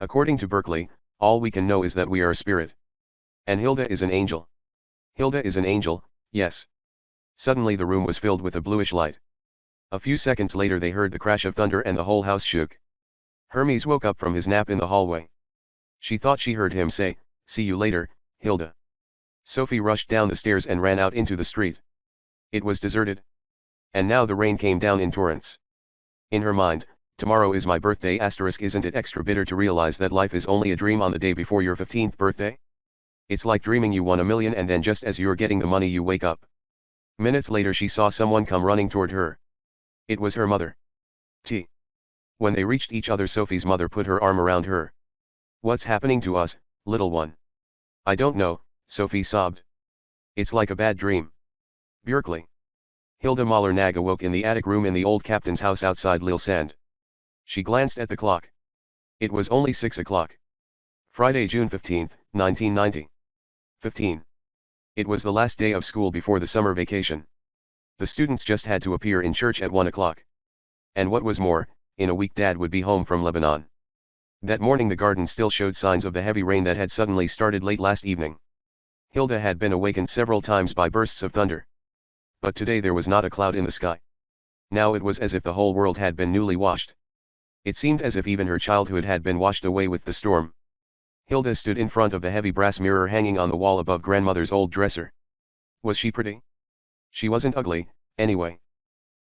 According to Berkeley, All we can know is that we are a spirit. And Hilda is an angel. Hilda is an angel, yes. Suddenly the room was filled with a bluish light. A few seconds later they heard the crash of thunder and the whole house shook. Hermes woke up from his nap in the hallway. She thought she heard him say, "See you later, Hilda." Sophie rushed down the stairs and ran out into the street. It was deserted. And now the rain came down in torrents. In her mind, tomorrow is my birthday *, isn't it extra bitter to realize that life is only a dream on the day before your 15th birthday? It's like dreaming you won $1 million and then just as you're getting the money you wake up. Minutes later she saw someone come running toward her. It was her mother. T. When they reached each other, Sophie's mother put her arm around her. "What's happening to us, little one?" "I don't know," Sophie sobbed. "It's like a bad dream." Berkeley. Hilda Mahler-Nag awoke in the attic room in the old captain's house outside Lille Sand. She glanced at the clock. It was only 6 o'clock. Friday, June 15, 1990. 15. It was the last day of school before the summer vacation. The students just had to appear in church at 1 o'clock. And what was more, in a week Dad would be home from Lebanon. That morning the garden still showed signs of the heavy rain that had suddenly started late last evening. Hilda had been awakened several times by bursts of thunder. But today there was not a cloud in the sky. Now it was as if the whole world had been newly washed. It seemed as if even her childhood had been washed away with the storm. Hilda stood in front of the heavy brass mirror hanging on the wall above grandmother's old dresser. Was she pretty? She wasn't ugly, anyway.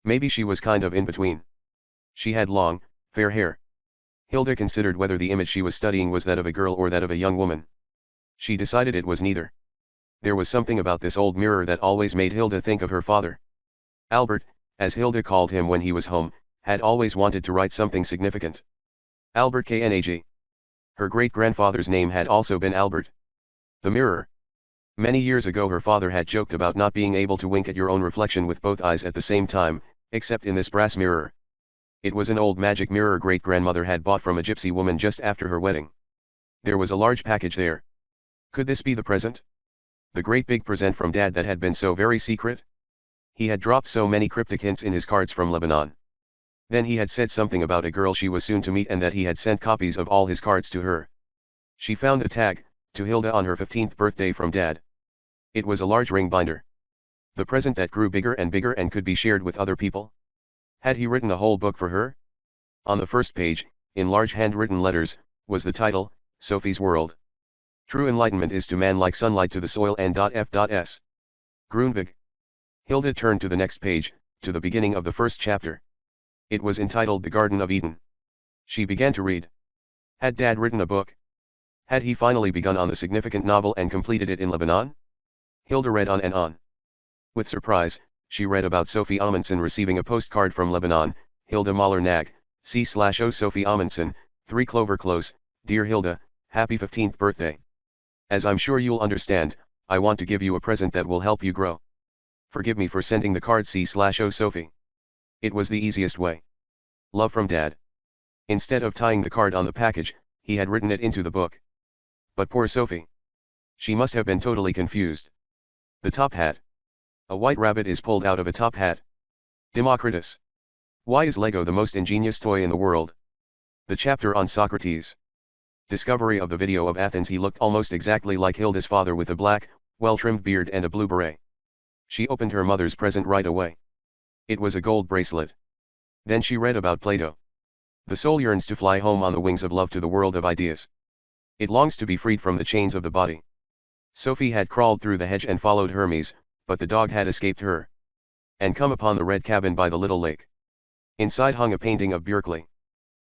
Maybe she was kind of in between. She had long, fair hair. Hilda considered whether the image she was studying was that of a girl or that of a young woman. She decided it was neither. There was something about this old mirror that always made Hilda think of her father. Albert, as Hilda called him when he was home, had always wanted to write something significant. Albert Knag. Her great-grandfather's name had also been Albert. The mirror. Many years ago her father had joked about not being able to wink at your own reflection with both eyes at the same time, except in this brass mirror. It was an old magic mirror great-grandmother had bought from a gypsy woman just after her wedding. There was a large package there. Could this be the present? The great big present from Dad that had been so very secret? He had dropped so many cryptic hints in his cards from Lebanon. Then he had said something about a girl she was soon to meet and that he had sent copies of all his cards to her. She found a tag, "To Hilda on her 15th birthday from Dad." It was a large ring binder. The present that grew bigger and could be shared with other people. Had he written a whole book for her? On the first page, in large handwritten letters, was the title, Sophie's World. True enlightenment is to man like sunlight to the soil N.F.S. Grundtvig. Hilda turned to the next page, to the beginning of the first chapter. It was entitled The Garden of Eden. She began to read. Had Dad written a book? Had he finally begun on the significant novel and completed it in Lebanon? Hilda read on and on. With surprise, she read about Sophie Amundsen receiving a postcard from Lebanon. Hilda Mahler-Nag, C/O Sophie Amundsen, 3 Clover Close, Dear Hilda, happy 15th birthday. As I'm sure you'll understand, I want to give you a present that will help you grow. Forgive me for sending the card C/O Sophie. It was the easiest way. Love from Dad. Instead of tying the card on the package, he had written it into the book. But poor Sophie. She must have been totally confused. The top hat. A white rabbit is pulled out of a top hat. Democritus. Why is Lego the most ingenious toy in the world? The chapter on Socrates. Discovery of the video of Athens. He looked almost exactly like Hilda's father with a black, well-trimmed beard and a blue beret. She opened her mother's present right away. It was a gold bracelet. Then she read about Plato. The soul yearns to fly home on the wings of love to the world of ideas. It longs to be freed from the chains of the body. Sophie had crawled through the hedge and followed Hermes, but the dog had escaped her. And come upon the red cabin by the little lake. Inside hung a painting of Berkeley.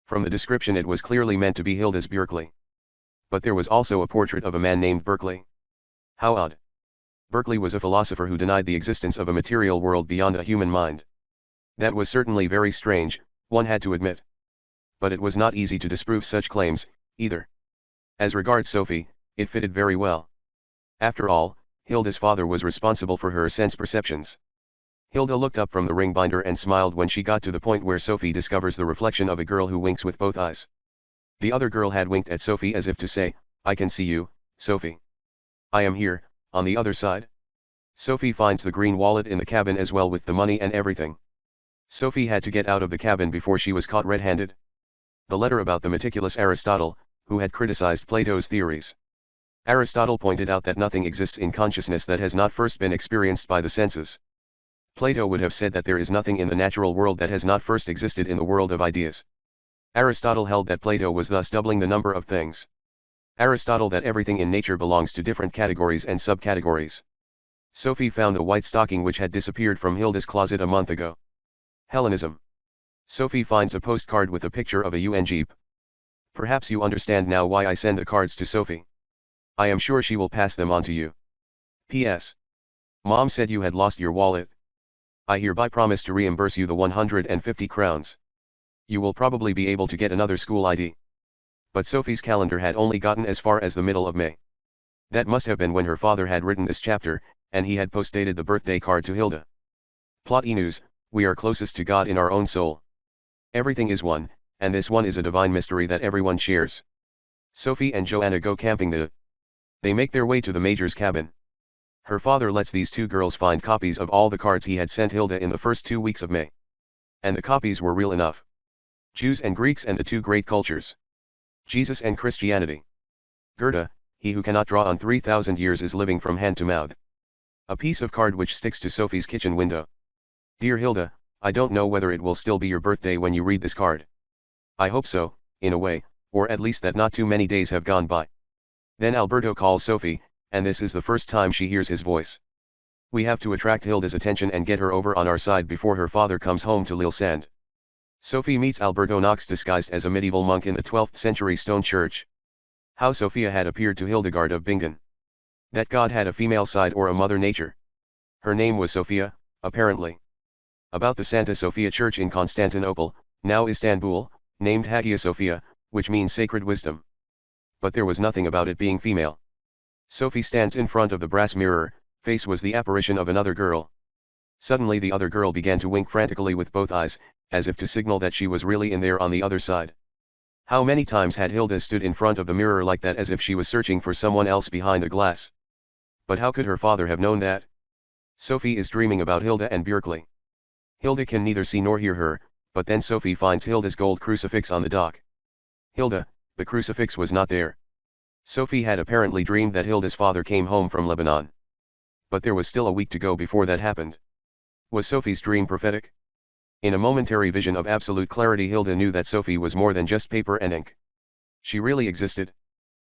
From the description it was clearly meant to be Hilda's Berkeley. But there was also a portrait of a man named Berkeley. How odd. Berkeley was a philosopher who denied the existence of a material world beyond a human mind. That was certainly very strange, one had to admit. But it was not easy to disprove such claims, either. As regards Sophie, it fitted very well. After all, Hilda's father was responsible for her sense perceptions. Hilda looked up from the ring binder and smiled when she got to the point where Sophie discovers the reflection of a girl who winks with both eyes. The other girl had winked at Sophie as if to say, I can see you, Sophie. I am here, on the other side. Sophie finds the green wallet in the cabin as well with the money and everything. Sophie had to get out of the cabin before she was caught red-handed. The letter about the meticulous Aristotle, who had criticized Plato's theories. Aristotle pointed out that nothing exists in consciousness that has not first been experienced by the senses. Plato would have said that there is nothing in the natural world that has not first existed in the world of ideas. Aristotle held that Plato was thus doubling the number of things. Aristotle that everything in nature belongs to different categories and subcategories. Sophie found the white stocking which had disappeared from Hilda's closet a month ago. Hellenism. Sophie finds a postcard with a picture of a UN jeep. Perhaps you understand now why I send the cards to Sophie. I am sure she will pass them on to you. P.S. Mom said you had lost your wallet. I hereby promise to reimburse you the 150 crowns. You will probably be able to get another school ID. But Sophie's calendar had only gotten as far as the middle of May. That must have been when her father had written this chapter, and he had postdated the birthday card to Hilda. Plot E-News, we are closest to God in our own soul. Everything is one, and this one is a divine mystery that everyone shares. Sophie and Joanna go camping. They make their way to the Major's cabin. Her father lets these two girls find copies of all the cards he had sent Hilda in the first 2 weeks of May. And the copies were real enough. Jews and Greeks and the two great cultures. Jesus and Christianity. Goethe, he who cannot draw on 3,000 years is living from hand to mouth. A piece of card which sticks to Sophie's kitchen window. Dear Hilda, I don't know whether it will still be your birthday when you read this card. I hope so, in a way, or at least that not too many days have gone by. Then Alberto calls Sophie, and this is the first time she hears his voice. We have to attract Hilda's attention and get her over on our side before her father comes home to Lille Sand. Sophie meets Alberto Knox disguised as a medieval monk in the 12th century stone church. How Sophia had appeared to Hildegard of Bingen. That God had a female side or a mother nature. Her name was Sophia, apparently. About the Santa Sophia Church in Constantinople, now Istanbul, named Hagia Sophia, which means sacred wisdom. But there was nothing about it being female. Sophie stands in front of the brass mirror, face was the apparition of another girl. Suddenly the other girl began to wink frantically with both eyes, as if to signal that she was really in there on the other side. How many times had Hilda stood in front of the mirror like that as if she was searching for someone else behind the glass? But how could her father have known that? Sophie is dreaming about Hilda and Berkeley. Hilda can neither see nor hear her, but then Sophie finds Hilda's gold crucifix on the dock. Hilda, the crucifix was not there. Sophie had apparently dreamed that Hilda's father came home from Lebanon. But there was still a week to go before that happened. Was Sophie's dream prophetic? In a momentary vision of absolute clarity Hilda knew that Sophie was more than just paper and ink. She really existed.